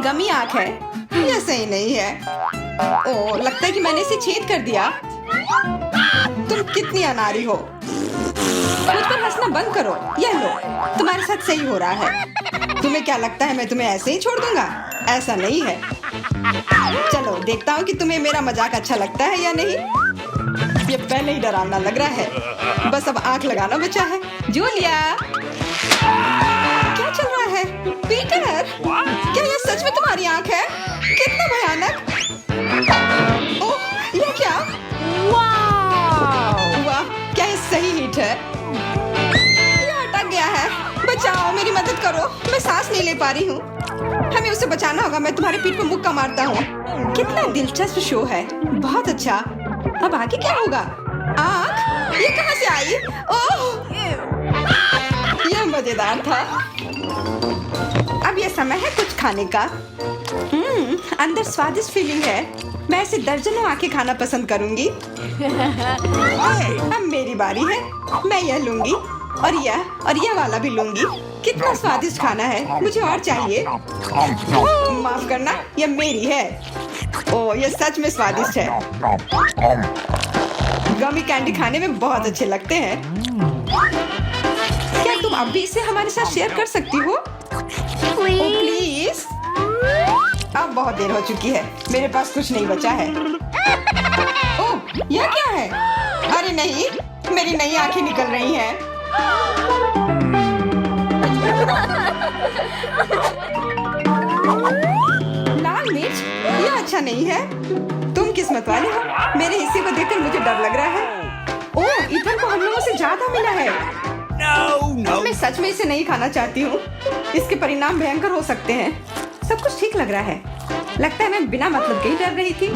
गमी आंख है। ये सही नहीं है। ओह, लगता है कि मैंने इसे छेद कर दिया। तुम कितनी अनाड़ी हो। मुझ पर हंसना बंद करो। ये लो, तुम्हारे साथ सही हो रहा है। तुम्हें क्या लगता है मैं तुम्हें ऐसे ही छोड़ दूंगा? ऐसा नहीं है। चलो देखता हूँ कि तुम्हें मेरा मजाक अच्छा लगता है या नहीं। ये पहले ही डरावना लग रहा है। बस अब आंख लगाना बचा है। जूलिया, क्या चल रहा है? पीटर, क्या ये सच में तुम्हारी आंख है? कितना भयानक। ओह, ये क्या? वाह, क्या ये सही हिट है? ये अटक गया है। बचाओ, मेरी मदद करो। मैं सांस नहीं ले पा रही हूँ। हमें उसे बचाना होगा। मैं तुम्हारे पीठ पर मुक्का मारता हूँ। कितना दिलचस्प शो है। बहुत अच्छा। अब आगे क्या होगा? आँख? ये कहाँ से आई? ओह, यह मजेदार था। अब यह समय है कुछ खाने का। अंदर स्वादिष्ट फीलिंग है। मैं ऐसे दर्जनों आंखें खाना पसंद करूंगी। अब मेरी बारी है। मैं यह लूंगी और यह वाला भी लूंगी। कितना स्वादिष्ट खाना है। मुझे और चाहिए। माफ करना, यह मेरी है। ओह, यह सच में स्वादिष्ट है। गमी कैंडी खाने में बहुत अच्छे लगते हैं। क्या तुम अब भी इसे हमारे साथ शेयर कर सकती हो? प्लीज। अब बहुत देर हो चुकी है। मेरे पास कुछ नहीं बचा है। ओह, यह क्या है? अरे नहीं, मेरी नई आंखें निकल रही हैं। लाल मिर्च? यह अच्छा नहीं है। तुम किस्मत वाले हो। मेरे हिस्से को देखकर मुझे डर लग रहा है। ओह, ईथन को हम लोगों से ज्यादा मिला है। मैं सच में इसे नहीं खाना चाहती हूँ। इसके परिणाम भयंकर हो सकते हैं। सब कुछ ठीक लग रहा है। लगता है मैं बिना मतलब के ही डर रही थी।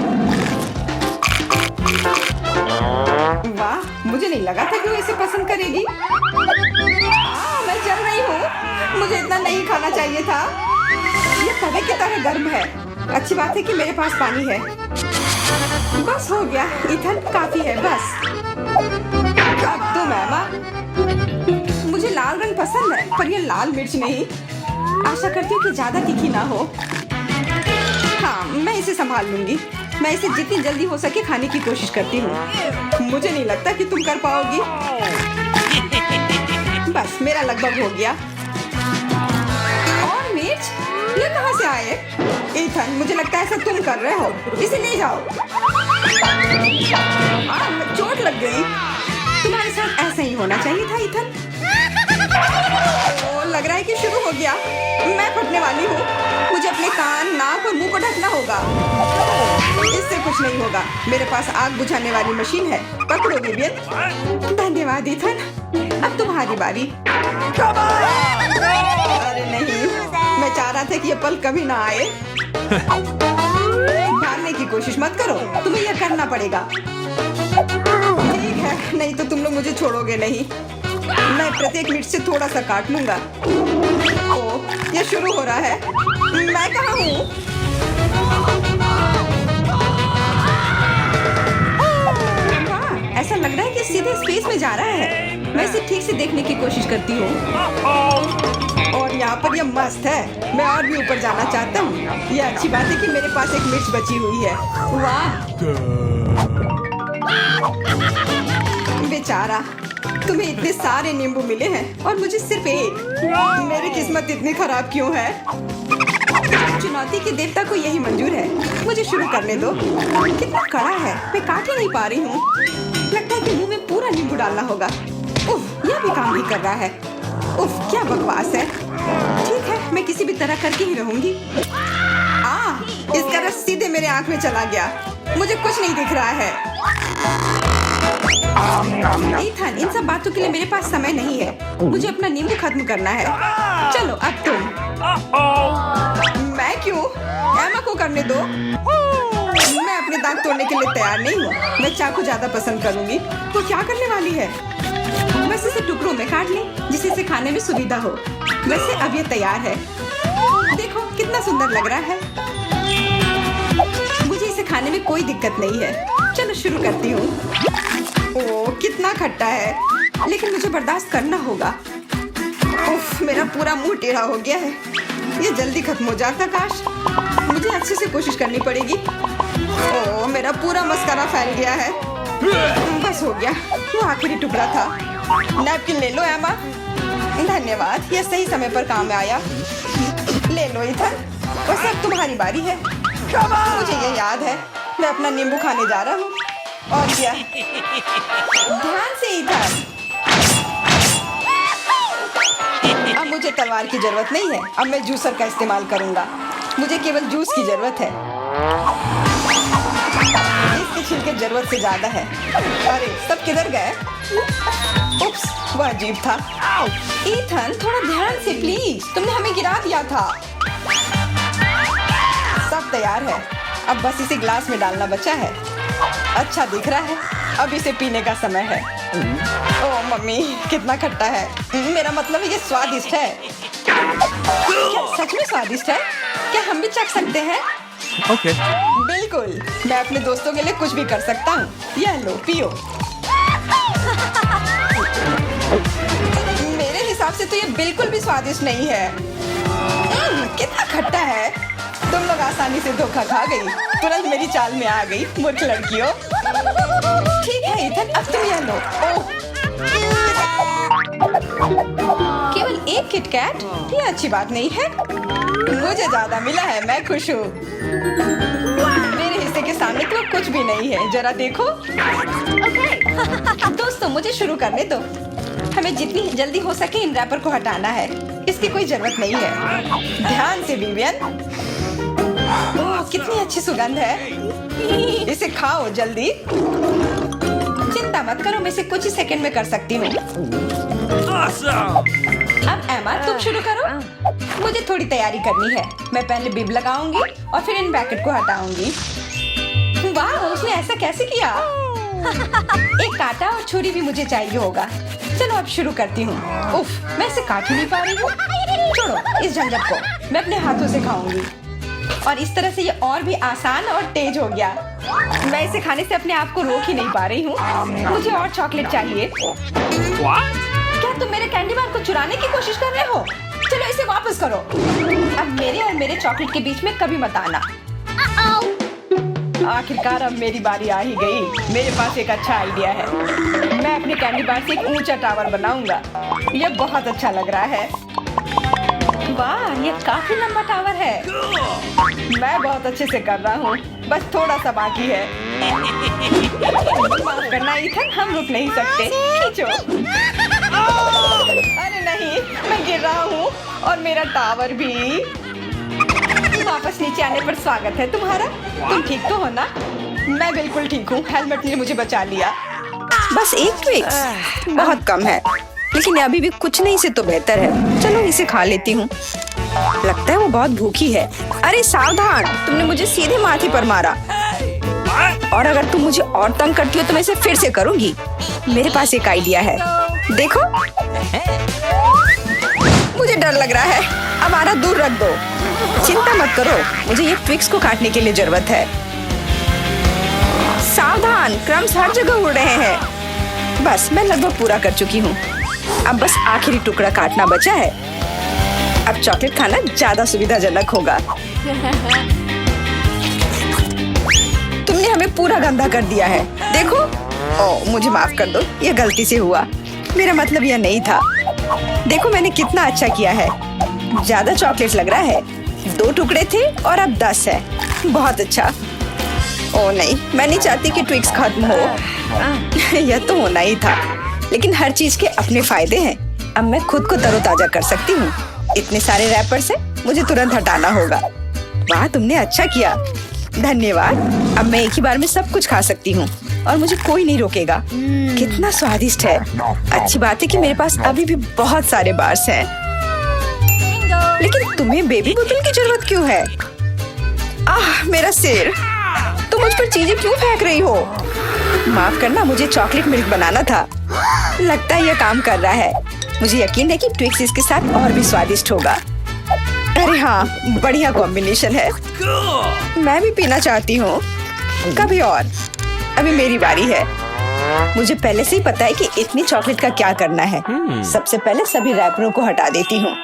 वाह, मुझे नहीं लगा था कि वो इसे पसंद करेगी। मैं जल रही हूँ। मुझे इतना नहीं खाना चाहिए था। ये तवे की तरह गर्म है। अच्छी बात है कि मेरे पास पानी है। बस हो गया। ईथन, काफी है। बस अब तुम एमा। मुझे लाल रंग पसंद है, पर ये लाल मिर्च नहीं। आशा करती हूँ कि ज्यादा तीखी ना हो। हाँ, मैं इसे संभाल लूंगी। मैं इसे जितनी जल्दी हो सके खाने की कोशिश करती हूँ। मुझे नहीं लगता कि तुम कर पाओगी। बस, मेरा लगभग हो गया। और मिर्च? ये कहाँ से आए? ईथन, मुझे लगता है ऐसा तुम कर रहे हो। इसे ले जाओ। चोट लग गई। तुम्हारे साथ ऐसा ही होना चाहिए था ईथन। लग रहा है कि शुरू हो गया। मैं फटने वाली हूँ। मुझे अपने कान, नाक और मुंह को ढकना होगा। इससे कुछ नहीं होगा। मेरे पास आग बुझाने वाली मशीन है। पकड़ो विवियन। धन्यवाद ईथन। अब तुम्हारी बारी। अरे नहीं, मैं चाह रहा था कि ये पल कभी ना आए। भागने की कोशिश मत करो। तुम्हें यह करना पड़ेगा। ठीक है, नहीं तो तुम लोग मुझे छोड़ोगे नहीं। मैं प्रत्येक मिनट से थोड़ा सा काट लूंगा। ओह, ये शुरू हो रहा है। मैं कहाँ हूँ? वाह, ऐसा लग रहा है कि सीधे स्पेस में जा रहा है। मैं इसे ठीक से देखने की कोशिश करती हूँ। और यहाँ पर यह मस्त है। मैं और भी ऊपर जाना चाहता हूँ। यह अच्छी बात है कि मेरे पास एक मिर्च बची हुई है। वाह, बेचारा, तुम्हें इतने सारे नींबू मिले हैं और मुझे सिर्फ एक। मेरी किस्मत इतनी खराब क्यों है? चुनौती के देवता को यही मंजूर है। मुझे शुरू करने दो। कितना कड़ा है। मैं काट ही नहीं पा रही हूँ। लगता है कि मुंह में पूरा नींबू डालना होगा। उफ, यह भी काम नहीं कर रहा है। उफ, क्या बकवास है। ठीक है, मैं किसी भी तरह करके ही रहूंगी। इसका रस सीधे मेरे आंख में चला गया। मुझे कुछ नहीं दिख रहा है। ईथन, इन सब बातों के लिए मेरे पास समय नहीं है। मुझे अपना नींबू खत्म करना है। चलो, अब तुम। मैं क्यों? एमा को करने दो। मैं अपने दांत तोड़ने के लिए तैयार नहीं हूँ। मैं चाकू ज्यादा पसंद करूंगी। वो क्या करने वाली है? बस इसे टुकड़ों में काट ले, जिससे इसे खाने में सुविधा हो। वैसे अब ये तैयार है। देखो कितना सुंदर लग रहा है। मुझे इसे खाने में कोई दिक्कत नहीं है। चलो शुरू करती हूँ। ओह, कितना खट्टा है, लेकिन मुझे बर्दाश्त करना होगा। उफ, मेरा पूरा मुंह टेढ़ा हो गया है। ये जल्दी खत्म हो जाता काश। मुझे अच्छे से कोशिश करनी पड़ेगी। ओह, मेरा पूरा मस्कारा फैल गया है। बस हो गया, वो आखिरी टुकड़ा था। नैपकिन ले लो एमा। धन्यवाद, ये सही समय पर काम में आया। ले लो इथन, बस अब तुम्हारी बारी है। मुझे ये याद है, मैं अपना नींबू खाने जा रहा हूँ। और क्या, ध्यान से इथन। अब मुझे तलवार की जरूरत नहीं है, अब मैं जूसर का इस्तेमाल करूंगा। मुझे केवल जूस की जरूरत है। इसके छिलके जरूरत से ज्यादा है। अरे सब किधर गए? उप्स, वो अजीब था। ईथन, थोड़ा ध्यान से प्लीज, तुमने हमें गिरा दिया था। सब तैयार है, अब बस इसे ग्लास में डालना बचा है। अच्छा दिख रहा है, अब इसे पीने का समय है। ओह मम्मी, कितना खट्टा है। मेरा मतलब है ये स्वादिष्ट है। क्या सच में स्वादिष्ट है? क्या हम भी चख सकते हैं? ओके। बिल्कुल, मैं अपने दोस्तों के लिए कुछ भी कर सकता हूँ। यह लो, पियो। मेरे हिसाब से तो ये बिल्कुल भी स्वादिष्ट नहीं है। कितना खट्टा है। तुम लोग आसानी से धोखा खा गई, तुरंत मेरी चाल में आ गई, मूर्ख लड़कियों। ठीक है इथन, अब तुम यह लो। ओह, केवल एक किटकैट? ये अच्छी बात नहीं है। मुझे ज्यादा मिला है, मैं खुश हूँ। मेरे हिस्से के सामने तो कुछ भी नहीं है, जरा देखो। दोस्तों, मुझे शुरू करने दो। हमें जितनी जल्दी हो सके इन रैपर को हटाना है। इसकी कोई जरूरत नहीं है। ध्यान से विवियन। ओह, कितनी अच्छी सुगंध है। इसे खाओ जल्दी। चिंता मत करो, मैं इसे कुछ ही सेकंड में कर सकती हूँ। अब एमा, तुम शुरू करो। मुझे थोड़ी तैयारी करनी है। मैं पहले बिब लगाऊंगी और फिर इन पैकेट को हटाऊंगी। वाह, उसने ऐसा कैसे किया? एक कांटा और छुरी भी मुझे चाहिए होगा। चलो अब शुरू करती हूँ। उफ, मैं इसे काट ही नहीं पा रही हूँ। छोड़ो इस झंझट को, मैं अपने हाथों से खाऊंगी। और इस तरह से ये और भी आसान और तेज हो गया। मैं इसे खाने से अपने आप को रोक ही नहीं पा रही हूँ। मुझे और चॉकलेट चाहिए। क्या तुम मेरे कैंडी बार को चुराने की कोशिश कर रहे हो? चलो इसे वापस करो। अब मेरे और मेरे चॉकलेट के बीच में कभी मत आना। आखिरकार अब मेरी बारी आ ही गई। मेरे पास एक अच्छा आइडिया है। मैं अपने कैंडी बार से एक ऊंचा टावर बनाऊंगा। यह बहुत अच्छा लग रहा है। वाह, ये काफी लंबा टावर है। मैं बहुत अच्छे से कर रहा हूँ, बस थोड़ा सा बाकी है। माफ करना इथन, हम रुक नहीं सकते। खींचो। अरे नहीं, मैं गिर रहा हूँ और मेरा टावर भी। वापस नीचे आने पर स्वागत है तुम्हारा। तुम ठीक तो हो ना? मैं बिल्कुल ठीक हूँ, हेलमेट ने मुझे बचा लिया। बस एक ट्विक्स, बहुत कम है, लेकिन अभी भी कुछ नहीं से तो बेहतर है। चलो इसे खा लेती हूँ। लगता है वो बहुत भूखी है। अरे सावधान, तुमने मुझे सीधे माथे पर मारा। और अगर तुम मुझे और तंग करती हो तो मैं इसे फिर से करूंगी। मेरे पास एक आइडिया है, देखो। मुझे डर लग रहा है, अब आरा दूर रख दो। चिंता मत करो, मुझे ये ट्विक्स को काटने के लिए जरूरत है। सावधान, क्रम्स हर जगह उड़ रहे हैं। बस मैं लगभग पूरा कर चुकी हूँ। अब बस आखिरी टुकड़ा काटना बचा है। अब चॉकलेट खाना ज्यादा सुविधाजनक होगा। तुमने हमें पूरा गंदा कर दिया है, देखो। ओह, मुझे माफ कर दो, ये गलती से हुआ। मेरा मतलब यह नहीं था। देखो मैंने कितना अच्छा किया है। ज्यादा चॉकलेट लग रहा है। 2 टुकड़े थे और अब 10 है। बहुत अच्छा। ओह नहीं, मैं नहीं चाहती कि ट्विक्स खत्म हो। यह तो होना ही था, लेकिन हर चीज के अपने फायदे हैं। अब मैं खुद को तरोताजा कर सकती हूँ। इतने सारे रैपर से मुझे तुरंत हटाना होगा। वाह, तुमने अच्छा किया, धन्यवाद। अब मैं एक ही बार में सब कुछ खा सकती हूँ और मुझे कोई नहीं रोकेगा। कितना स्वादिष्ट है। अच्छी बात है कि मेरे पास अभी भी बहुत सारे बार्स हैं। लेकिन तुम्हें बेबी बोतल की जरूरत क्यों है? आह, मेरा सिर। तुम मुझ पर चीजें क्यों फेंक रही हो? माफ करना, मुझे चॉकलेट मिल्क बनाना था। लगता है यह काम कर रहा है। मुझे यकीन है कि ट्विक्स इसके साथ और भी स्वादिष्ट होगा। अरे हाँ, बढ़िया कॉम्बिनेशन है। मैं भी पीना चाहती हूँ, कभी और। अभी मेरी बारी है। मुझे पहले से ही पता है कि इतनी चॉकलेट का क्या करना है। सबसे पहले सभी रैपरों को हटा देती हूँ।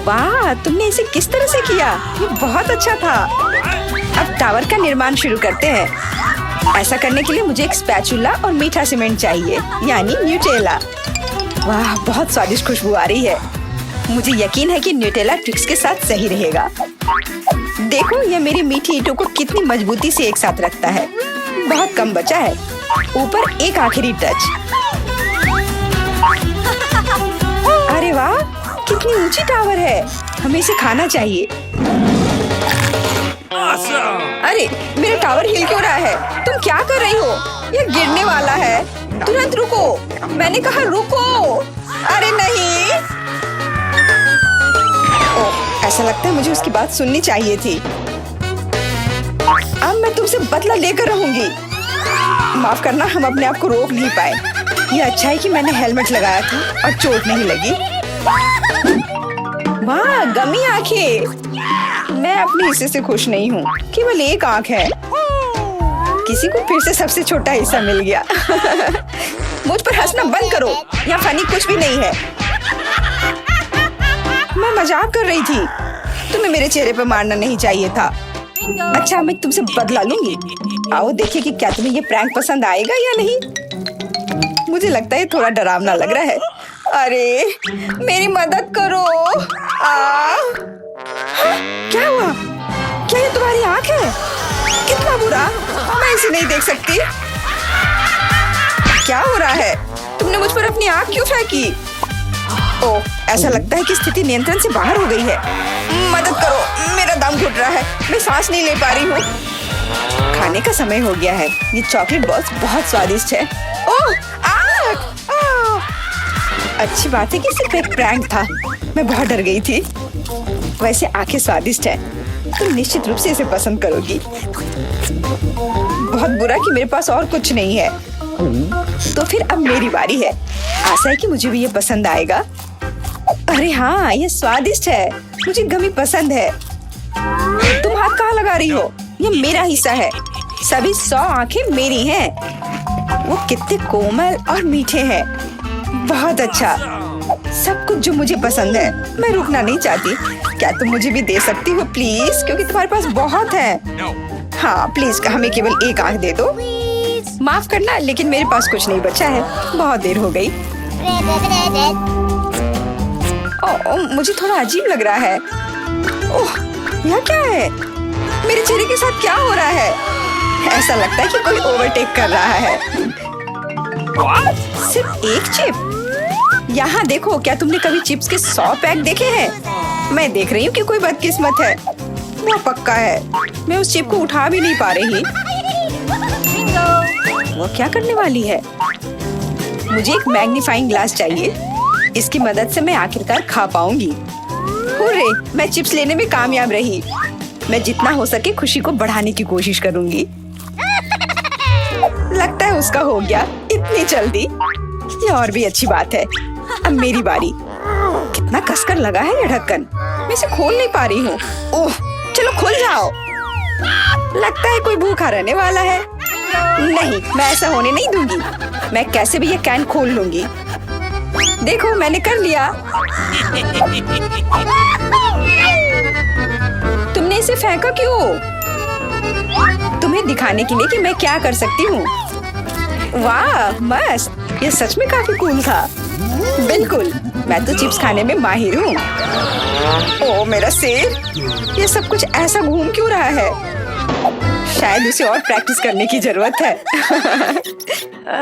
वाह, तुमने इसे किस तरह से किया? ये बहुत अच्छा था। अब टावर का निर्माण शुरू करते हैं। ऐसा करने के लिए मुझे एक स्पैचुला और मीठा सीमेंट चाहिए, यानी न्यूटेला। वाह, बहुत स्वादिष्ट खुशबू आ रही है। मुझे यकीन है कि न्यूटेला ट्रिक्स के साथ सही रहेगा। देखो, ये मेरी मीठी ईंटों को कितनी मजबूती से एक साथ रखता है। बहुत कम बचा है। ऊपर एक आखिरी टच। अरे वाह, कितनी ऊंची टावर है। हमें इसे खाना चाहिए। अरे, मेरा टावर हिल क्यों रहा है? तुम क्या कर रही हो? ये गिरने वाला है। तुरंत रुको, मैंने कहा रुको। अरे नहीं। ओह, ऐसा लगता है मुझे उसकी बात सुननी चाहिए थी। अब मैं तुमसे बदला लेकर रहूंगी। माफ करना, हम अपने आप को रोक नहीं पाए। ये अच्छा है कि मैंने हेलमेट लगाया था और चोट नहीं लगी। वाह, गमी आंखें। मैं अपने हिस्से से खुश नहीं हूँ। केवल एक आंख है। किसी को फिर से सबसे छोटा हिस्सा मिल गया। मुझ पर हंसना बंद करो। यहाँ फनी कुछ भी नहीं है। मैं मजाक कर रही थी। तुम्हें मेरे चेहरे पर मारना नहीं चाहिए था। अच्छा, मैं तुमसे बदला लूंगी। आओ देखें कि क्या तुम्हें ये प्रैंक पसंद आएगा या नहीं। मुझे लगता है थोड़ा डरावना लग रहा है। अरे, मेरी मदद करो। क्या हुआ? क्या ये तुम्हारी आंख है? कितना बुरा। मैं इसे नहीं देख सकती। क्या हो रहा है? तुमने मुझ पर अपनी आंख क्यों फेंकी? ओह, ऐसा लगता है कि स्थिति नियंत्रण से बाहर हो गई है। मदद करो, मेरा दम घुट रहा है। मैं सांस नहीं ले पा रही हूँ। खाने का समय हो गया है। ये चॉकलेट बॉल्स बहुत स्वादिष्ट है। ओह, अच्छी बात है कि सिर्फ एक प्रैंक था। मैं बहुत डर गई थी। वैसे आंखें स्वादिष्ट है। तुम निश्चित रूप से इसे पसंद करोगी। बहुत बुरा कि मेरे पास और कुछ नहीं है। तो फिर अब मेरी बारी है। आशा है कि मुझे भी ये पसंद आएगा। अरे हाँ, ये स्वादिष्ट है। मुझे गमी पसंद है। तुम हाथ कहाँ लगा रही हो? ये मेरा हिस्सा है। सभी 100 आंखें मेरी हैं। वो कितने कोमल और मीठे हैं। बहुत अच्छा, सब कुछ जो मुझे पसंद है। मैं रुकना नहीं चाहती। क्या तुम मुझे भी दे सकती हो प्लीज? क्योंकि तुम्हारे पास बहुत है। हाँ प्लीज, हमें केवल एक आंख दे दो। माफ करना, लेकिन मेरे पास कुछ नहीं बचा है। बहुत देर हो गई। ओह, मुझे थोड़ा अजीब लग रहा है। ओह, यह क्या है? मेरे चेहरे के साथ क्या हो रहा है? ऐसा लगता है कि कोई ओवरटेक कर रहा है। सिर्फ एक चिप? यहाँ देखो, क्या तुमने कभी चिप्स के 100 पैक देखे हैं? मैं देख रही हूँ कि कोई बदकिस्मत है। वो पक्का है। मैं उस चिप को उठा भी नहीं पा रही। वो क्या करने वाली है? मुझे एक मैग्नीफाइंग ग्लास चाहिए। इसकी मदद से मैं आखिरकार खा पाऊंगी। हुर्रे, मैं चिप्स लेने में कामयाब रही। मैं जितना हो सके खुशी को बढ़ाने की कोशिश करूंगी। लगता है उसका हो गया इतनी जल्दी। ये और भी अच्छी बात है। अब मेरी बारी। कितना कसकर लगा है ये ढक्कन। मैं इसे खोल नहीं पा रही हूँ। ओह, चलो खुल जाओ। लगता है कोई भूखा रहने वाला है। नहीं, मैं ऐसा होने नहीं दूंगी। मैं कैसे भी ये कैन खोल लूंगी। देखो, मैंने कर लिया। तुमने इसे फेंका क्यों? तुम्हें दिखाने के लिए कि मैं क्या कर सकती हूँ। वाह, मस्त। ये सच में काफी कूल था। बिल्कुल, मैं तो चिप्स खाने में माहिर हूँ। ओह, मेरा सिर। ये सब कुछ ऐसा घूम क्यों रहा है? शायद उसे और प्रैक्टिस करने की जरूरत है।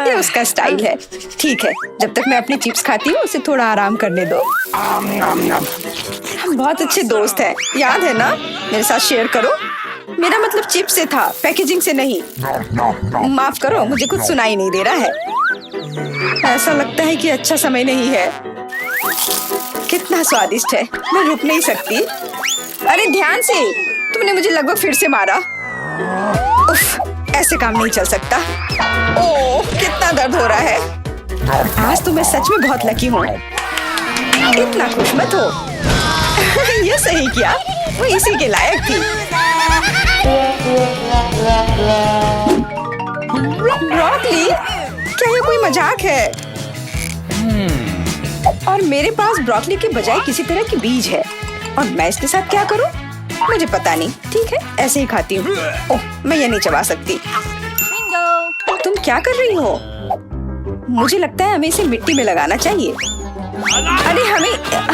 ये उसका स्टाइल है। ठीक है, जब तक मैं अपनी चिप्स खाती हूँ उसे थोड़ा आराम करने दो। हम बहुत अच्छे दोस्त हैं, याद है ना? मेरे साथ शेयर करो। मेरा मतलब चिप्स से था, पैकेजिंग से नहीं। माफ करो, मुझे कुछ सुनाई नहीं दे रहा है। ऐसा लगता है कि अच्छा समय नहीं है। कितना स्वादिष्ट है, मैं रुक नहीं सकती। अरे ध्यान से, तुमने मुझे लगभग फिर से मारा। उफ, ऐसे काम नहीं चल सकता। ओह, कितना दर्द हो रहा है। आज तो मैं सच में बहुत लकी हूँ। इतना खुश मत हो। ये सही किया, वो इसी के लायक थी। ब्रोकली, क्या ये कोई मजाक है? और मेरे पास ब्रोकली के बजाय किसी तरह की बीज है। और मैं इसके साथ क्या करूं? मुझे पता नहीं। ठीक है, ऐसे ही खाती हूँ। ओह, मैं ये नहीं चबा सकती। तुम क्या कर रही हो? मुझे लगता है हमें इसे मिट्टी में लगाना चाहिए। अरे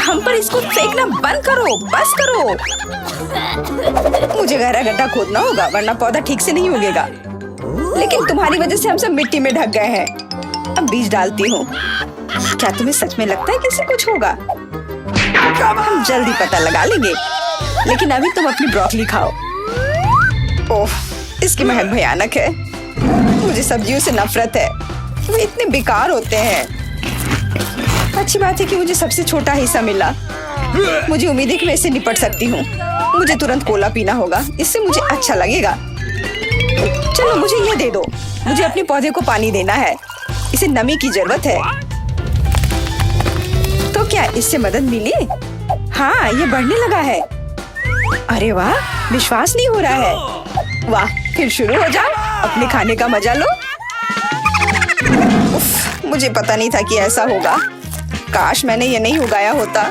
हम पर इसको फेंकना बंद करो, बस करो। मुझे गहरा गड्ढा खोदना होगा वरना पौधा ठीक से नहीं उगेगा। लेकिन तुम्हारी वजह से हम सब मिट्टी में ढक गए हैं। अब बीज डालती हूँ। क्या तुम्हें सच में लगता है कि इससे कुछ होगा? हम जल्दी पता लगा लेंगे। लेकिन अभी तुम अपनी ब्रोकली खाओ। ओह, इसकी महक भयानक है। मुझे सब्जियों से नफरत है, वे इतने बेकार होते हैं। अच्छी बात है कि मुझे सबसे छोटा हिस्सा मिला। मुझे उम्मीद है कि मैं इससे निपट सकती हूँ। मुझे तुरंत कोला पीना होगा, इससे मुझे अच्छा लगेगा। चलो मुझे ये दे दो। मुझे अपने पौधे को पानी देना है, इसे नमी की जरूरत है। तो क्या इससे मदद मिली? हाँ, ये बढ़ने लगा है। अरे वाह, विश्वास नहीं हो रहा है। वाह, फिर शुरू हो जाओ, अपने खाने का मजा लो। उफ, मुझे पता नहीं था कि ऐसा होगा। काश मैंने ये नहीं उगाया होता।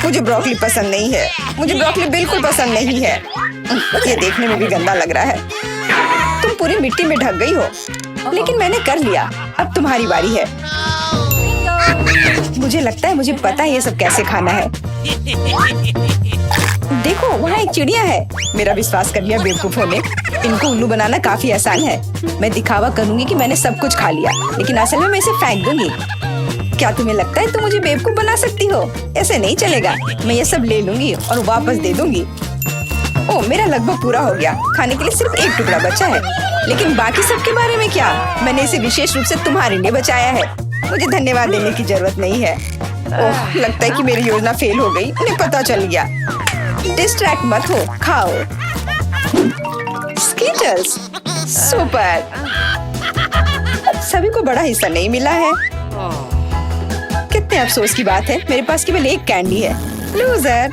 मुझे ब्रोकली पसंद नहीं है। मुझे ब्रोकली बिल्कुल पसंद नहीं है। ये देखने में भी गंदा लग रहा है। तुम पूरी मिट्टी में ढक गई हो। लेकिन मैंने कर लिया। अब तुम्हारी बारी है। मुझे लगता है मुझे पता है ये सब कैसे खाना है। देखो, वहाँ एक चिड़िया है। मेरा विश्वास कर लिया बेवकूफों ने। इनको उल्लू बनाना काफी आसान है। मैं दिखावा करूंगी कि मैंने सब कुछ खा लिया, लेकिन असल में मैं इसे फेंक दूंगी। क्या तुम्हें लगता है तुम मुझे बेवकूफ बना सकती हो? ऐसे नहीं चलेगा। मैं ये सब ले लूंगी और वापस दे दूंगी। ओह, मेरा लगभग पूरा हो गया। खाने के लिए सिर्फ एक टुकड़ा बचा है। लेकिन बाकी सब के बारे में क्या? मैंने इसे विशेष रूप से तुम्हारे लिए बचाया है। मुझे धन्यवाद देने की जरूरत नहीं है। ओह, लगता है कि मेरी योजना फेल हो गई। उन्हें पता चल गया। डिस्ट्रैक्ट मत हो, खाओ। Skittles, super. सभी को बड़ा हिस्सा नहीं मिला है। कितने अफसोस की बात है, मेरे पास केवल एक कैंडी है। लूजर,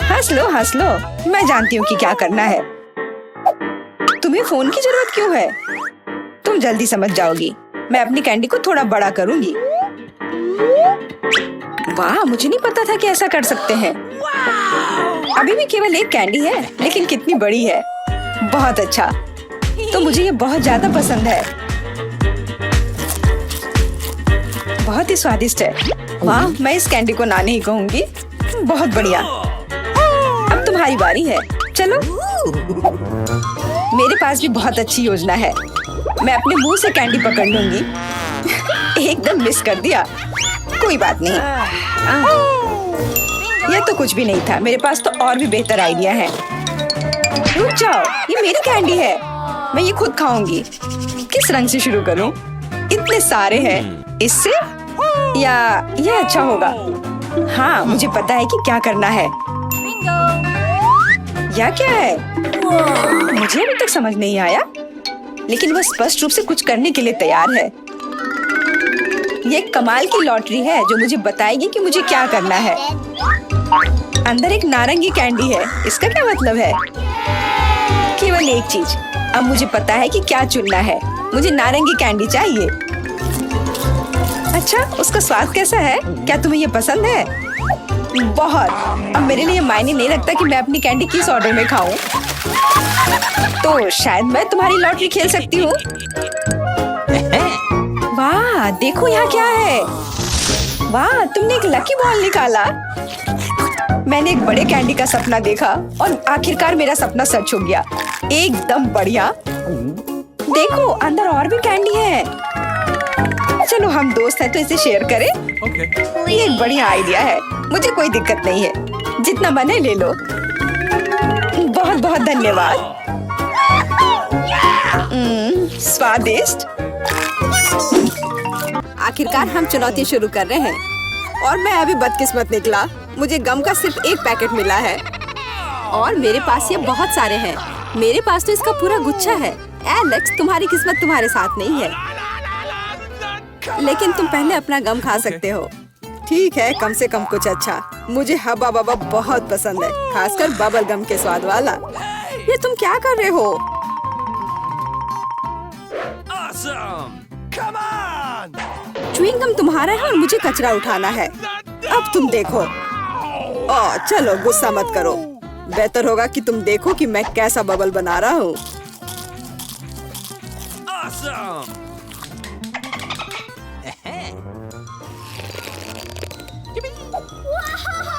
हंस लो हंस लो। मैं जानती हूँ कि क्या करना है। तुम्हें फोन की जरूरत क्यों है? तुम जल्दी समझ जाओगी। मैं अपनी कैंडी को थोड़ा बड़ा करूंगी। वाह, मुझे नहीं पता था कि ऐसा कर सकते हैं। अभी भी केवल एक कैंडी है, लेकिन कितनी बड़ी है। बहुत अच्छा। तो मुझे ये बहुत ज्यादा पसंद है। बहुत ही स्वादिष्ट है। वाह, मैं इस कैंडी को ना नहीं कहूंगी। बहुत बढ़िया। अब तुम्हारी बारी है। चलो। मेरे पास भी बहुत अच्छी योजना है। मैं अपने मुंह से कैंडी पकड़ लूंगी। एकदम मिस कर दिया। कोई बात नहीं। यह तो कुछ भी नहीं था। मेरे पास तो और भी बेहतर आइडिया है। रुक जाओ, ये मेरी कैंडी है। मैं ये खुद खाऊंगी। किस रंग से शुरू करूं? इतने सारे हैं। इससे या ये अच्छा होगा? हाँ, मुझे पता है कि क्या करना है। यह क्या है? मुझे अभी तक समझ नहीं आया, लेकिन वह स्पष्ट रूप से कुछ करने के लिए तैयार है। ये एक कमाल की लॉटरी है जो मुझे बताएगी कि मुझे क्या करना है। अंदर एक नारंगी कैंडी है। इसका क्या मतलब है? केवल एक चीज। अब मुझे पता है कि क्या चुनना है। मुझे नारंगी कैंडी चाहिए। अच्छा, उसका स्वाद कैसा है? क्या तुम्हें ये पसंद है? बहुत। अब मेरे लिए मायने नहीं रखता कि मैं अपनी कैंडी किस ऑर्डर में खाऊं। तो शायद मैं तुम्हारी लॉटरी खेल सकती हूँ। वाह, देखो यहाँ क्या है। वाह, तुमने एक लकी बॉल निकाला। मैंने एक बड़े कैंडी का सपना देखा और आखिरकार मेरा सपना सच हो गया। एकदम बढ़िया। देखो, अंदर और भी कैंडी है। चलो, हम दोस्त हैं तो इसे शेयर करें। ये एक बढ़िया आइडिया है। मुझे कोई दिक्कत नहीं है। जितना मन है ले लो। बहुत बहुत धन्यवाद। स्वादिष्ट। आखिरकार हम चुनौती शुरू कर रहे हैं और मैं अभी बदकिस्मत निकला। मुझे गम का सिर्फ एक पैकेट मिला है और मेरे पास ये बहुत सारे हैं। मेरे पास तो इसका पूरा गुच्छा है। एलेक्स, तुम्हारी किस्मत तुम्हारे साथ नहीं है, लेकिन तुम पहले अपना गम खा सकते हो। ठीक है, कम से कम कुछ अच्छा। मुझे हब्बा बब्बा बहुत पसंद है, खासकर बबल गम के स्वाद वाला। ये तुम क्या कर रहे हो? च्युइंग गम तुम्हारा है और मुझे कचरा उठाना है। अब तुम देखो। चलो गुस्सा मत करो। बेहतर होगा कि तुम देखो कि मैं कैसा बबल बना रहा हूँ।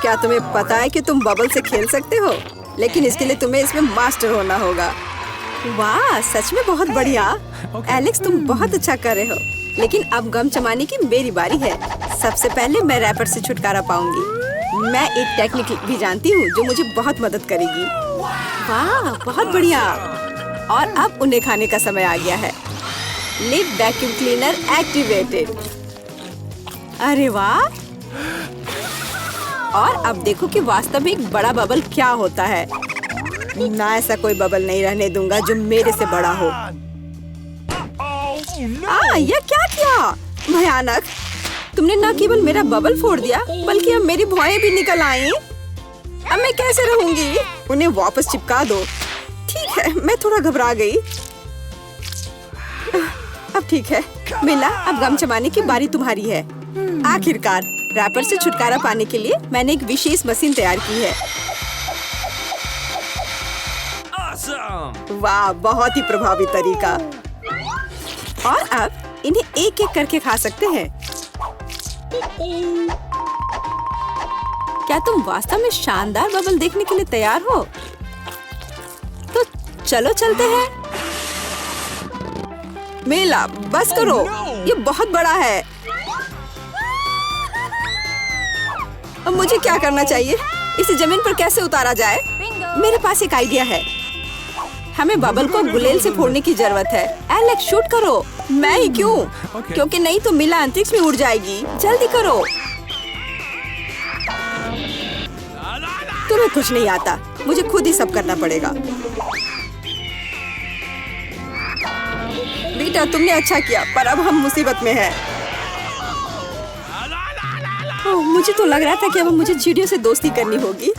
क्या तुम्हें पता है कि तुम बबल से खेल सकते हो? लेकिन इसके लिए तुम्हें इसमें मास्टर होना होगा। वाह, सच में बहुत बढ़िया। एलेक्स, तुम बहुत अच्छा कर रहे हो। लेकिन अब गम चबाने की मेरी बारी है। सबसे पहले मैं रैपर से छुटकारा पाऊंगी। मैं एक टेक्निक भी जानती हूँ जो मुझे बहुत मदद करेगी। वाह, बहुत बढ़िया। और अब उन्हें खाने का समय आ गया है। Lid vacuum cleaner activated. अरे वाह। और अब देखो कि वास्तव में एक बड़ा बबल क्या होता है। ना, ऐसा कोई बबल नहीं रहने दूंगा जो मेरे से बड़ा हो। यह क्या किया? भयानक। तुमने न केवल मेरा बबल फोड़ दिया बल्कि अब मेरी भौएं भी निकल आई। अब मैं कैसे रहूंगी? उन्हें वापस चिपका दो। ठीक है, मैं थोड़ा घबरा गई। अब ठीक है मिला, अब गम चबाने की बारी तुम्हारी है। आखिरकार रैपर से छुटकारा पाने के लिए मैंने एक विशेष मशीन तैयार की है। वाह, बहुत ही प्रभावी तरीका। और अब इन्हें एक एक करके खा सकते हैं। क्या तुम वास्तव में शानदार बबल देखने के लिए तैयार हो? तो चलो चलते हैं। मेला, बस करो, ये बहुत बड़ा है। अब मुझे क्या करना चाहिए? इसे जमीन पर कैसे उतारा जाए? मेरे पास एक आइडिया है। हमें बबल को गुलेल से फोड़ने की जरूरत है। एलेक्स, शूट करो। मैं ही क्यों? क्योंकि नहीं तो मिला अंतरिक्ष में उड़ जाएगी। जल्दी करो। तुम्हें कुछ नहीं आता, मुझे खुद ही सब करना पड़ेगा। बेटा, तुमने अच्छा किया, पर अब हम मुसीबत में हैं। मुझे तो लग रहा था कि अब मुझे चिड़ियों से दोस्ती करनी होगी।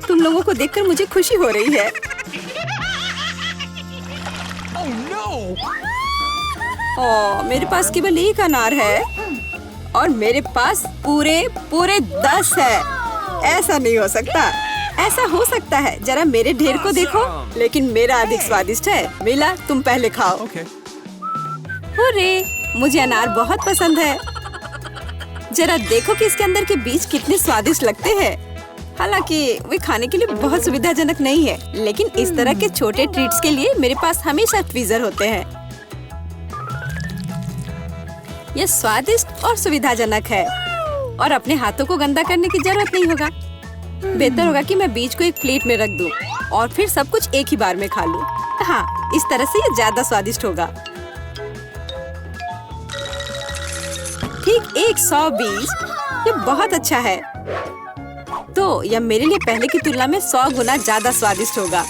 तुम लोगों को देखकर मुझे खुशी हो रही है। मेरे पास केवल एक अनार है और मेरे पास पूरे 10 है। ऐसा नहीं हो सकता। ऐसा हो सकता है, जरा मेरे ढेर को देखो। लेकिन मेरा अधिक स्वादिष्ट है। मिला, तुम पहले खाओ। मुझे अनार बहुत पसंद है। जरा देखो कि इसके अंदर के बीज कितने स्वादिष्ट लगते हैं। हालांकि वे खाने के लिए बहुत सुविधाजनक नहीं है, लेकिन इस तरह के छोटे ट्रीट्स के लिए मेरे पास हमेशा ट्वीजर होते हैं। यह स्वादिष्ट और सुविधाजनक है और अपने हाथों को गंदा करने की जरूरत नहीं होगा। बेहतर होगा कि मैं बीज को एक प्लेट में रख दूं और फिर सब कुछ एक ही बार में खा लूं। हाँ, इस तरह से यह ज्यादा स्वादिष्ट होगा। ठीक 100 बीज, ये बहुत अच्छा है। तो यह मेरे लिए पहले की तुलना में 100 गुना ज्यादा स्वादिष्ट होगा।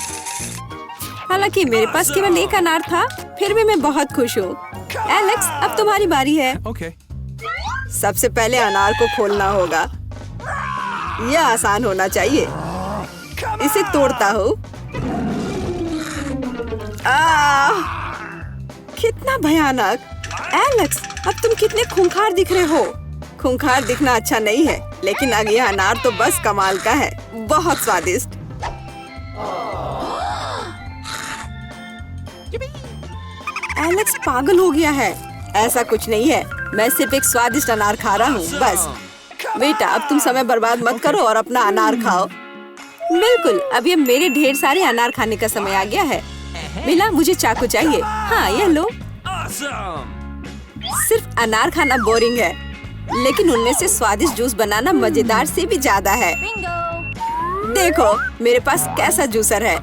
हालांकि मेरे पास केवल एक अनार था, फिर भी मैं बहुत खुश हूँ। एलेक्स, अब तुम्हारी बारी है। सबसे पहले अनार को खोलना होगा। यह आसान होना चाहिए। इसे तोड़ता हूँ। कितना भयानक। एलेक्स, अब तुम कितने खूंखार दिख रहे हो। खूंखार दिखना अच्छा नहीं है, लेकिन अब यह अनार तो बस कमाल का है। बहुत स्वादिष्ट। एलेक्स पागल हो गया है। ऐसा कुछ नहीं है, मैं सिर्फ एक स्वादिष्ट अनार खा रहा हूँ बस। बेटा, अब तुम समय बर्बाद मत करो और अपना अनार खाओ। बिल्कुल, अब ये मेरे ढेर सारे अनार खाने का समय आ गया है। मिला, मुझे चाकू चाहिए। हाँ, यह लो। सिर्फ अनार खाना बोरिंग है, लेकिन उनमें से स्वादिष्ट जूस बनाना मजेदार से भी ज्यादा है। देखो मेरे पास कैसा जूसर है।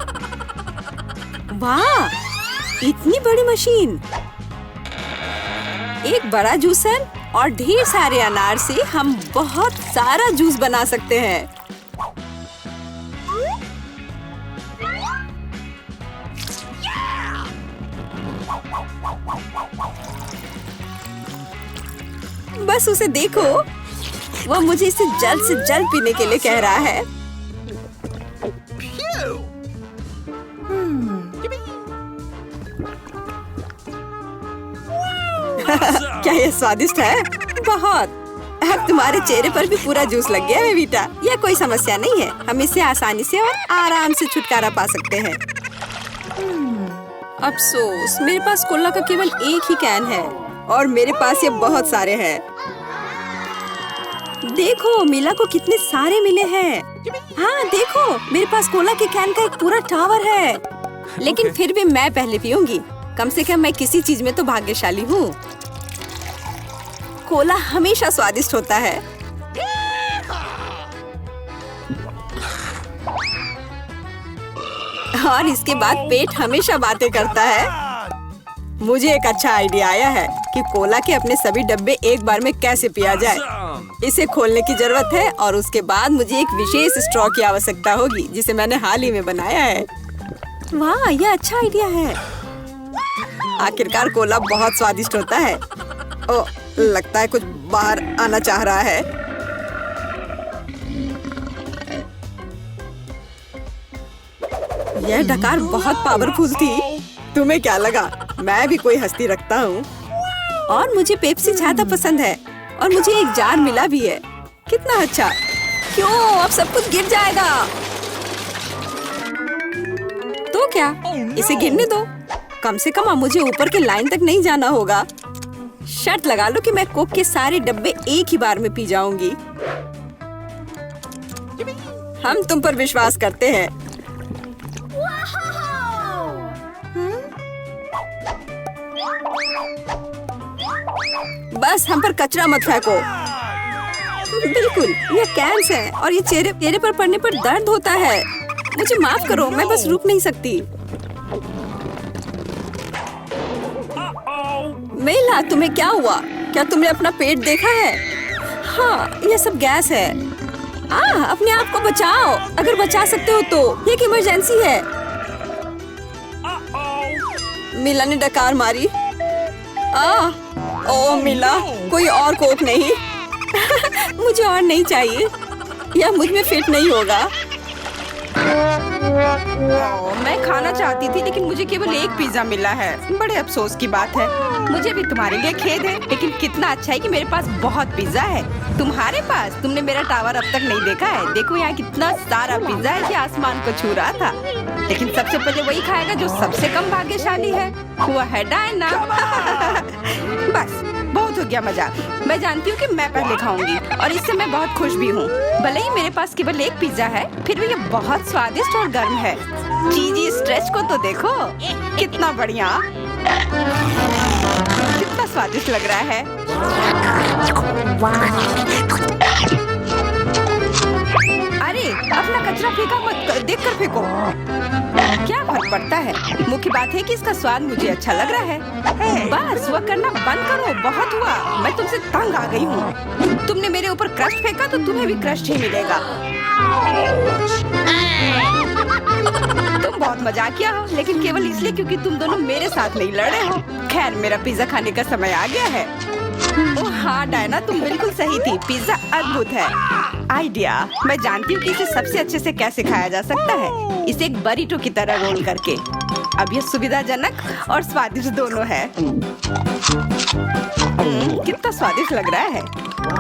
वाह, इतनी बड़ी मशीन। एक बड़ा जूसर और ढेर सारे अनार से हम बहुत सारा जूस बना सकते हैं। बस उसे देखो, वह मुझे इसे जल्द से जल्द पीने के लिए कह रहा है। क्या ये स्वादिष्ट है? बहुत। अब तुम्हारे चेहरे पर भी पूरा जूस लग गया है बेटा। यह कोई समस्या नहीं है, हम इससे आसानी से और आराम से छुटकारा पा सकते हैं। अफसोस, मेरे पास कोला का केवल एक ही कैन है और मेरे पास ये बहुत सारे हैं। देखो मीला को कितने सारे मिले हैं। हाँ देखो, मेरे पास कोला के कैन का एक पूरा टावर है। लेकिन फिर भी मैं पहले पीऊंगी। कम से कम मैं किसी चीज में तो भाग्यशाली हूँ। कोला हमेशा स्वादिष्ट होता है। और इसके बाद पेट हमेशा बातें करता है। मुझे एक अच्छा आइडिया आया है कि कोला के अपने सभी डब्बे एक बार में कैसे पिया जाए। इसे खोलने की जरूरत है और उसके बाद मुझे एक विशेष स्ट्रॉ की आवश्यकता होगी जिसे मैंने हाल ही में बनाया है। वाह, यह अच्छा आइडिया है। आखिरकार कोला बहुत स्वादिष्ट होता है। ओह, लगता है कुछ बाहर आना चाह रहा है। यह डकार बहुत पावरफुल थी। तुम्हें क्या लगा? मैं भी कोई हस्ती रखता हूँ। और मुझे पेप्सी ज्यादा पसंद है और मुझे एक जार मिला भी है। कितना अच्छा। क्यों, अब सब कुछ गिर जाएगा। तो क्या, इसे गिरने दो। कम से कम अब मुझे ऊपर के लाइन तक नहीं जाना होगा। शर्त लगा लो कि मैं कोक के सारे डब्बे एक ही बार में पी जाऊंगी। हम तुम पर विश्वास करते हैं। बस हम पर कचरा मत फेंको। बिल्कुल, ये कैंस है और ये चेहरे पर पड़ने पर दर्द होता है। मुझे माफ करो, मैं बस रुक नहीं सकती। मेला, तुम्हें क्या हुआ? क्या तुमने अपना पेट देखा है? हाँ, यह सब गैस है। अपने आप को बचाओ, अगर बचा सकते हो तो। ये एक इमरजेंसी है। मीला ने डकार मारी। ओह मीला, कोई और कोक नहीं। मुझे और नहीं चाहिए, यह मुझ में फिट नहीं होगा। मैं खाना चाहती थी लेकिन मुझे केवल एक पिज्जा मिला है। बड़े अफसोस की बात है। मुझे भी तुम्हारे लिए खेद है, लेकिन कितना अच्छा है कि मेरे पास बहुत पिज्जा है। तुम्हारे पास? तुमने मेरा टावर अब तक नहीं देखा है। देखो यहाँ कितना सारा पिज्जा है कि आसमान को छू रहा था। लेकिन सबसे पहले वही खाएगा जो सबसे कम भाग्यशाली है। वो है डायना। बस बहुत हो गया मजा। मैं जानती हूँ कि मैं पहले खाऊंगी और इससे मैं बहुत खुश भी हूँ। भले ही मेरे पास केवल एक पिज्जा है, फिर भी ये बहुत स्वादिष्ट और गर्म है। चीजी स्ट्रेच को तो देखो, कितना बढ़िया, कितना स्वादिष्ट लग रहा है। अरे अपना कचरा फेंका मत, देख कर फेंको। क्या फर्क पड़ता है? मुख्य बात है कि इसका स्वाद मुझे अच्छा लग रहा है। बस वह करना बंद करो, बहुत हुआ। मैं तुमसे तंग आ गई हूँ। तुमने मेरे ऊपर क्रस्ट फेंका तो तुम्हें भी क्रस्ट ही मिलेगा। तुम बहुत मजाकिया हो, लेकिन केवल इसलिए क्योंकि तुम दोनों मेरे साथ नहीं लड़े हो। खैर, मेरा पिज्जा खाने का समय आ गया है। ओह हाँ डायना, तुम बिल्कुल सही थी। पिज्जा अद्भुत है। आइडिया, मैं जानती हूँ कि इसे सबसे अच्छे से कैसे खाया जा सकता है। इसे एक बरीटो की तरह रोल करके। अब यह सुविधाजनक और स्वादिष्ट दोनों है। कितना स्वादिष्ट लग रहा है।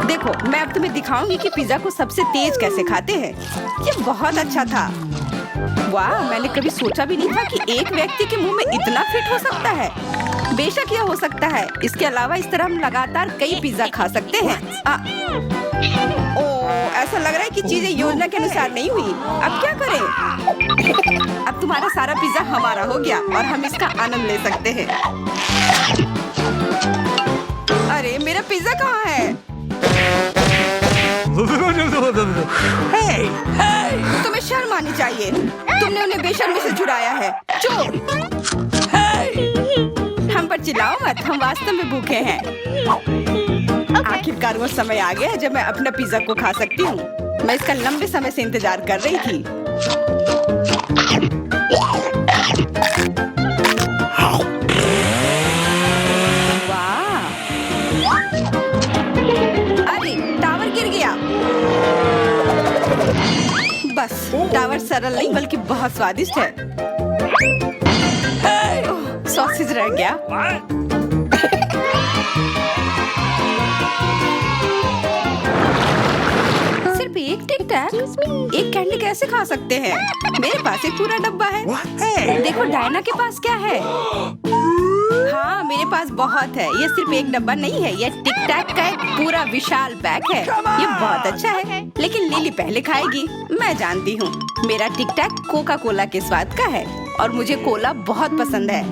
देखो, मैं अब तुम्हें दिखाऊंगी कि पिज्जा को सबसे तेज कैसे खाते हैं। ये बहुत अच्छा था। वाह, मैंने कभी सोचा भी नहीं था कि एक व्यक्ति के मुंह में इतना फिट हो सकता है। बेशक यह हो सकता है। इसके अलावा इस तरह हम लगातार कई पिज्जा खा सकते हैं। ऐसा लग रहा है कि चीजें योजना के अनुसार नहीं हुई। अब क्या करें? अब तुम्हारा सारा पिज्जा हमारा हो गया और हम इसका आनंद ले सकते हैं। अरे मेरा पिज्जा कहाँ है? तुम्हें शर्म आनी चाहिए। तुमने उन्हें बेशर्मी से चुराया है। चुप! हम पर चिल्लाओ मत, हम वास्तव में भूखे हैं। आखिरकार वो समय आ गया है जब मैं अपना पिज्जा को खा सकती हूँ। मैं इसका लंबे समय से इंतजार कर रही थी। वाह! अरे टावर गिर गया। बस टावर सरल नहीं बल्कि बहुत स्वादिष्ट है। सॉसेज रह गया। टिक टैक एक कैंडी कैसे खा सकते हैं? मेरे पास एक पूरा डब्बा है। देखो डायना के पास क्या है। हाँ मेरे पास बहुत है। ये सिर्फ एक डब्बा नहीं है, ये टिक टैक का एक पूरा विशाल पैक है। ये बहुत अच्छा है, लेकिन लिली पहले खाएगी। मैं जानती हूँ मेरा टिक टैक कोका कोला के स्वाद का है और मुझे कोला बहुत पसंद है।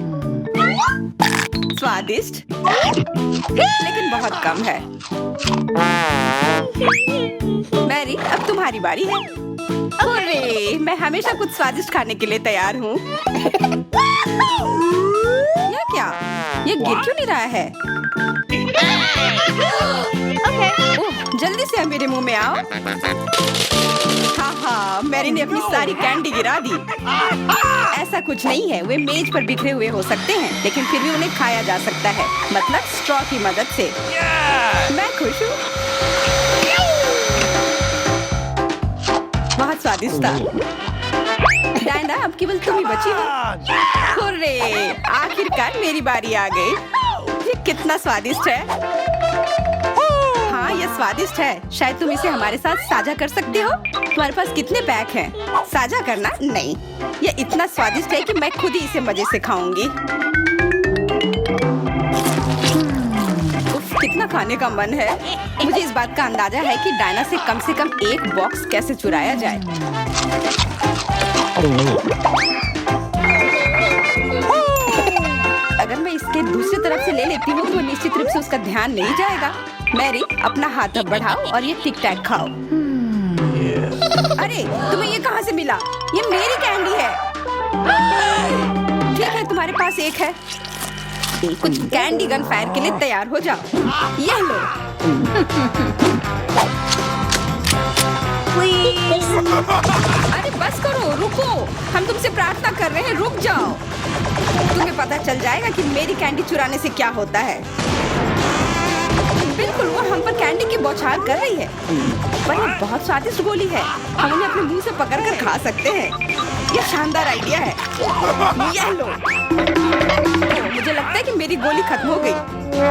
स्वादिष्ट लेकिन बहुत कम है। मैरी अब तुम्हारी बारी है। अरे मैं हमेशा कुछ स्वादिष्ट खाने के लिए तैयार हूँ। यह क्या? ये गिर क्यों नहीं रहा है? ओह, जल्दी से मेरे मुंह में आओ। हाँ मैरी ने अपनी सारी कैंडी गिरा दी। ऐसा कुछ नहीं है, वे मेज पर बिखरे हुए हो सकते हैं लेकिन फिर भी उन्हें खाया जा सकता है, मतलब स्ट्रॉ की मदद से। मैं खुश हूँ। बहुत स्वादिष्ट था। डायना अब केवल तुम ही बची हो। हुर्रे, आखिरकार मेरी बारी आ गई। ये कितना स्वादिष्ट है। हाँ ये स्वादिष्ट है। शायद तुम इसे हमारे साथ साझा कर सकते हो। तुम्हारे पास कितने पैक हैं? साझा करना नहीं, ये इतना स्वादिष्ट है कि मैं खुद ही इसे मजे से खाऊंगी। उफ, कितना खाने का मन है। मुझे इस बात का अंदाजा है कि डायना से कम एक बॉक्स कैसे चुराया जाए। अगर मैं इसके दूसरी तरफ से ले लेती हूँ तो निश्चित रूप से उसका ध्यान नहीं जाएगा। मैरी अपना हाथ अब बढ़ाओ और ये टिक टैक खाओ। अरे तुम्हें ये कहाँ से मिला? ये मेरी कैंडी है। ठीक है तुम्हारे पास एक है। कुछ कैंडी गन फायर के लिए तैयार हो जाओ। ये लो। अरे बस करो, रुको। हम तुमसे प्रार्थना कर रहे हैं, रुक जाओ। तुम्हें पता चल जाएगा कि मेरी कैंडी चुराने से क्या होता है। बिल्कुल, वो हम पर कैंडी की बौछार कर रही है। पर ये बहुत स्वादिष्ट गोली है। हम उन्हें अपने मुंह से पकड़कर खा सकते हैं। ये शानदार आइडिया है। ये लो। मुझे लगता है कि मेरी गोली खत्म हो गई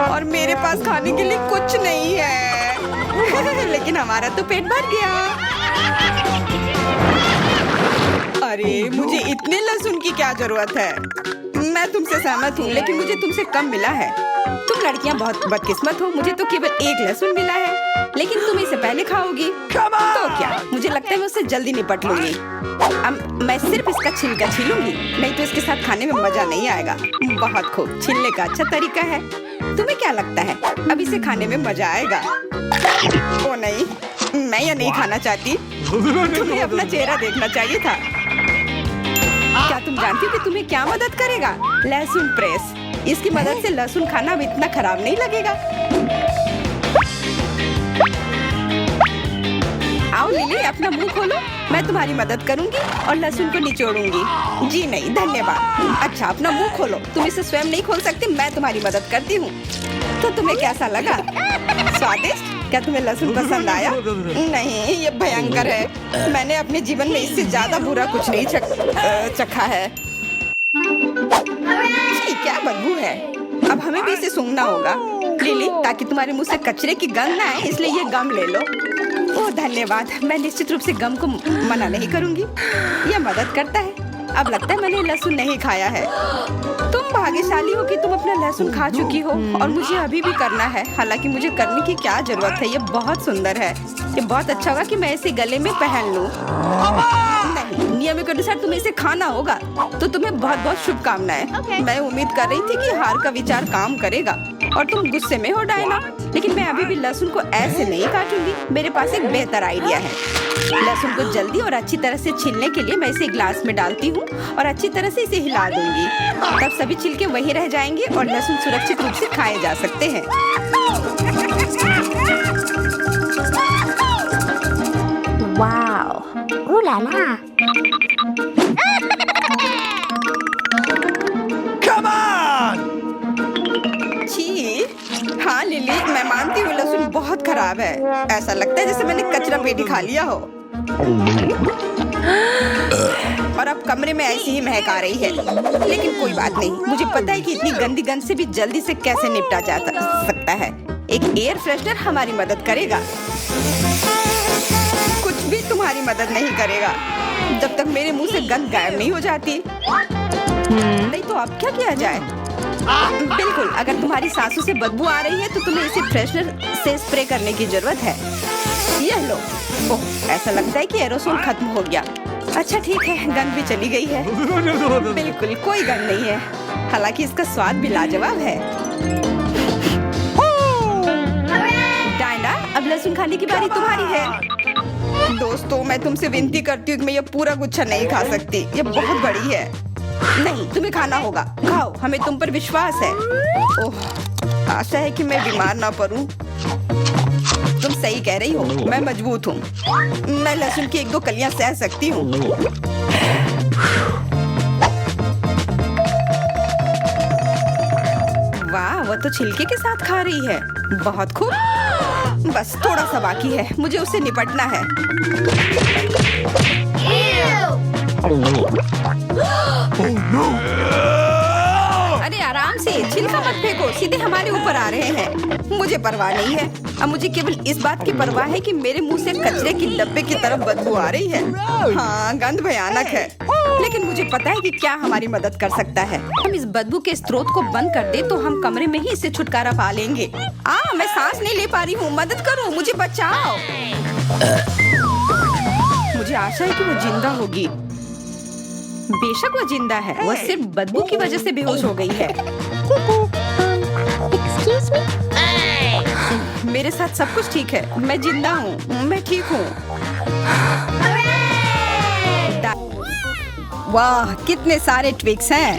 और मेरे पास खाने के लिए कुछ नहीं है। लेकिन हमारा तो पेट भर गया। अरे मुझे इतने लहसुन की क्या जरूरत है? मैं तुमसे सहमत हूँ, लेकिन मुझे तुमसे कम मिला है। तुम लड़कियाँ बहुत बदकिस्मत हो। मुझे तो केवल एक लहसुन मिला है, लेकिन तुम इसे पहले खाओगी तो क्या? मुझे लगता है मैं उससे जल्दी निपट लूंगी। अब मैं सिर्फ इसका छिलका छीलूंगी, नहीं तो इसके साथ खाने में मजा नहीं आएगा। बहुत खूब, छीलने का अच्छा तरीका है। तुम्हें क्या लगता है अब इसे खाने में मजा आएगा? ओ नहीं, मैं यह नहीं खाना चाहती। तुम्हें अपना चेहरा देखना चाहिए था। क्या तुम जानती हो कि तुम्हें क्या मदद करेगा? लहसुन प्रेस। इसकी मदद से लहसुन खाना अब इतना खराब नहीं लगेगा। आओ लिली, अपना मुंह खोलो। मैं तुम्हारी मदद करूंगी और लहसुन को निचोड़ूंगी। जी नहीं धन्यवाद। अच्छा अपना मुंह खोलो। तुम इसे स्वयं नहीं खोल सकती, मैं तुम्हारी मदद करती हूँ। तो तुम्हें कैसा लगा? स्वादिष्ट? क्या तुम्हें लहसुन पसंद आया? नहीं, ये भयंकर है। मैंने अपने जीवन में इससे ज्यादा बुरा कुछ नहीं चखा है। क्या बदबू है। अब हमें भी इसे सूंघना होगा लिली, ताकि तुम्हारे मुंह से कचरे की गंध ना आए, इसलिए ये गम ले लो। ओह धन्यवाद। मैं निश्चित रूप से गम को मना नहीं करूंगी, यह मदद करता है। अब लगता है मैंने लहसुन नहीं खाया है। तुम भाग्यशाली हो कि तुम अपना लहसुन खा चुकी हो और मुझे अभी भी करना है। हालांकि मुझे करने की क्या जरूरत है, ये बहुत सुंदर है। ये बहुत अच्छा होगा कि मैं इसे गले में पहन लूं। नहीं, नियम के अनुसार तुम्हें इसे खाना होगा। तो तुम्हें बहुत बहुत शुभकामनाएं। मैं उम्मीद कर रही थी कि हार का विचार काम करेगा और तुम गुस्से में हो डायना, लेकिन मैं अभी भी लहसुन को ऐसे नहीं काटूंगी। मेरे पास एक बेहतर आइडिया है। लहसुन को जल्दी और अच्छी तरह से छीलने के लिए मैं इसे ग्लास में डालती हूँ और अच्छी तरह से इसे हिला दूंगी। तब सभी छिलके वहीं रह जाएंगे और लहसुन सुरक्षित रूप से खाए जा सकते हैं। Wow, ooh la la। Come on! छी, हाँ लिली, मैं मानती हूँ लहसुन बहुत खराब है। ऐसा लगता है जैसे मैंने कचरा पेटी खा लिया हो। और अब कमरे में ऐसी ही महक आ रही है, लेकिन कोई बात नहीं। मुझे पता है कि इतनी गंदी गंध से भी जल्दी से कैसे निपटा जा सकता है। एक एयर फ्रेशनर हमारी मदद करेगा। कुछ भी मदद नहीं करेगा जब तक मेरे मुंह से गंद गायब नहीं हो जाती। नहीं तो अब क्या किया जाए? बिल्कुल, अगर तुम्हारी सासू से बदबू आ रही है तो तुम्हें इसे फ्रेशनर से स्प्रे करने की जरूरत है। यह लो। ओह, ऐसा लगता है कि एरोसोल खत्म हो गया। अच्छा ठीक है, गंद भी चली गई है। बिल्कुल कोई गंद नहीं है, हालांकि इसका स्वाद भी लाजवाब है। डायना, अब लहसुन खाने की बारी तुम्हारी है। दोस्तों, मैं तुमसे विनती करती हूँ कि मैं ये पूरा गुच्छा नहीं खा सकती, ये बहुत बड़ी है। नहीं, तुम्हें खाना होगा, खाओ, हमें तुम पर विश्वास है। ओह, आशा है कि मैं बीमार ना पड़ूं। तुम सही कह रही हो, मैं मजबूत हूँ। मैं लहसुन की 1-2 कलियां सह सकती हूँ। वाह, वो तो छिलके के साथ खा रही है। बहुत खूब। बस थोड़ा सा बाकी है, मुझे उससे निपटना है। अरे आराम से, छिलका मत फेंको, सीधे हमारे ऊपर आ रहे हैं। मुझे परवाह नहीं है, अब मुझे केवल इस बात की परवाह है कि मेरे मुंह से कचरे की डब्बे की तरफ बदबू आ रही है। हाँ, गंध भयानक है, लेकिन मुझे पता है कि क्या हमारी मदद कर सकता है। हम इस बदबू के स्रोत को बंद कर दे तो हम कमरे में ही इससे छुटकारा पा लेंगे। मैं सांस नहीं ले पा रही हूँ, मदद करो, मुझे बचाओ। मुझे आशा है कि वो जिंदा होगी। बेशक वो जिंदा है, वो सिर्फ बदबू की वजह से बेहोश हो गई है। Excuse me? मेरे साथ सब कुछ ठीक है, मैं जिंदा हूँ, मैं ठीक हूँ। वाह, कितने सारे ट्विक्स हैं।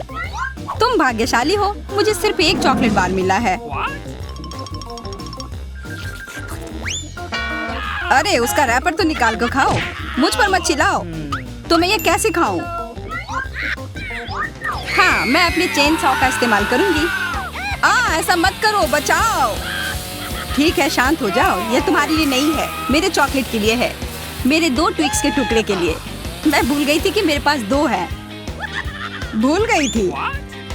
तुम भाग्यशाली हो, मुझे सिर्फ एक चॉकलेट बार मिला है। अरे उसका रैपर तो निकाल कर खाओ, मुझ पर मत चिल्लाओ। तो मैं ये कैसे खाऊं? हाँ, मैं अपने चेन सॉ का इस्तेमाल करूंगी। ऐसा मत करो, बचाओ। ठीक है, शांत हो जाओ, ये तुम्हारे लिए नहीं है, मेरे चॉकलेट के लिए है, मेरे 2 ट्विक्स के टुकड़े के लिए। मैं भूल गई थी कि मेरे पास 2 है। भूल गई थी?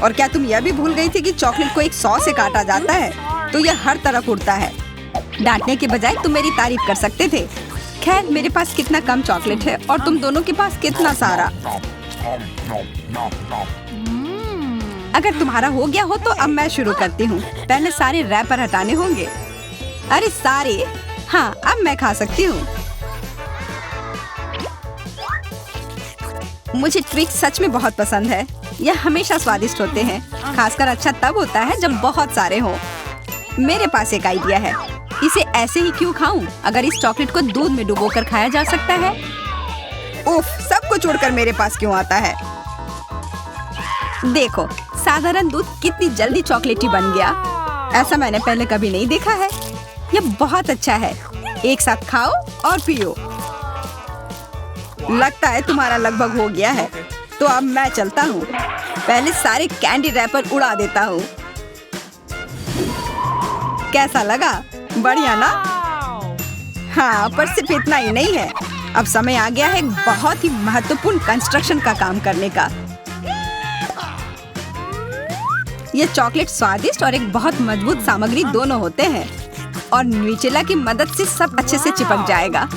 और क्या तुम यह भी भूल गई थी कि चॉकलेट को एक सॉ से काटा जाता है तो यह हर तरफ उड़ता है? डांटने के बजाय तुम मेरी तारीफ कर सकते थे। खैर, मेरे पास कितना कम चॉकलेट है और तुम दोनों के पास कितना सारा। अगर तुम्हारा हो गया हो तो अब मैं शुरू करती हूँ। पहले सारे रैपर हटाने होंगे। अरे सारे? हाँ, अब मैं खा सकती हूँ। मुझे ट्विक्स सच में बहुत पसंद है, यह हमेशा स्वादिष्ट होते हैं। खासकर अच्छा तब होता है जब बहुत सारे हों। मेरे पास एक आइडिया है, इसे ऐसे ही क्यों खाऊं? अगर इस चॉकलेट को दूध में डुबोकर खाया जा सकता है। उफ, सब कुछ उड़कर मेरे पास क्यों आता है? देखो, साधारण दूध कितनी जल्दी चॉकलेटी बन गया। ऐसा मैंने पहले कभी नहीं देखा है। यह बहुत अच्छा है, एक साथ खाओ और पियो। लगता है तुम्हारा लगभग हो गया है, तो अब मैं चलता हूँ। पहले सारे कैंडी रैपर उड़ा देता हूँ। कैसा लगा? बढ़िया ना? हाँ, पर सिर्फ इतना ही नहीं है, अब समय आ गया है एक बहुत ही महत्वपूर्ण कंस्ट्रक्शन का काम करने का। ये चॉकलेट स्वादिष्ट और एक बहुत मजबूत सामग्री दोनों होते हैं, और न्यूटेला की मदद से सब अच्छे से चिपक जाएगा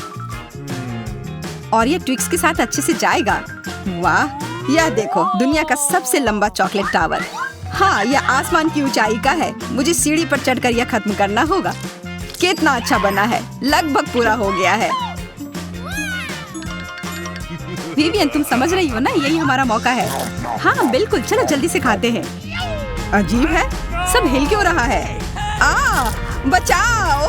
और ये ट्विक्स के साथ अच्छे से जाएगा। वाह, यह देखो, दुनिया का सबसे लंबा चॉकलेट टावर। हाँ, यह आसमान की ऊंचाई का है। मुझे सीढ़ी पर चढ़कर यह खत्म करना होगा। कितना अच्छा बना है, लगभग पूरा हो गया है। विवियन, तुम समझ रही हो ना, यही हमारा मौका है। हाँ बिल्कुल, चलो जल्दी से खाते हैं। अजीब है, सब हिल क्यों रहा है? बचाओ!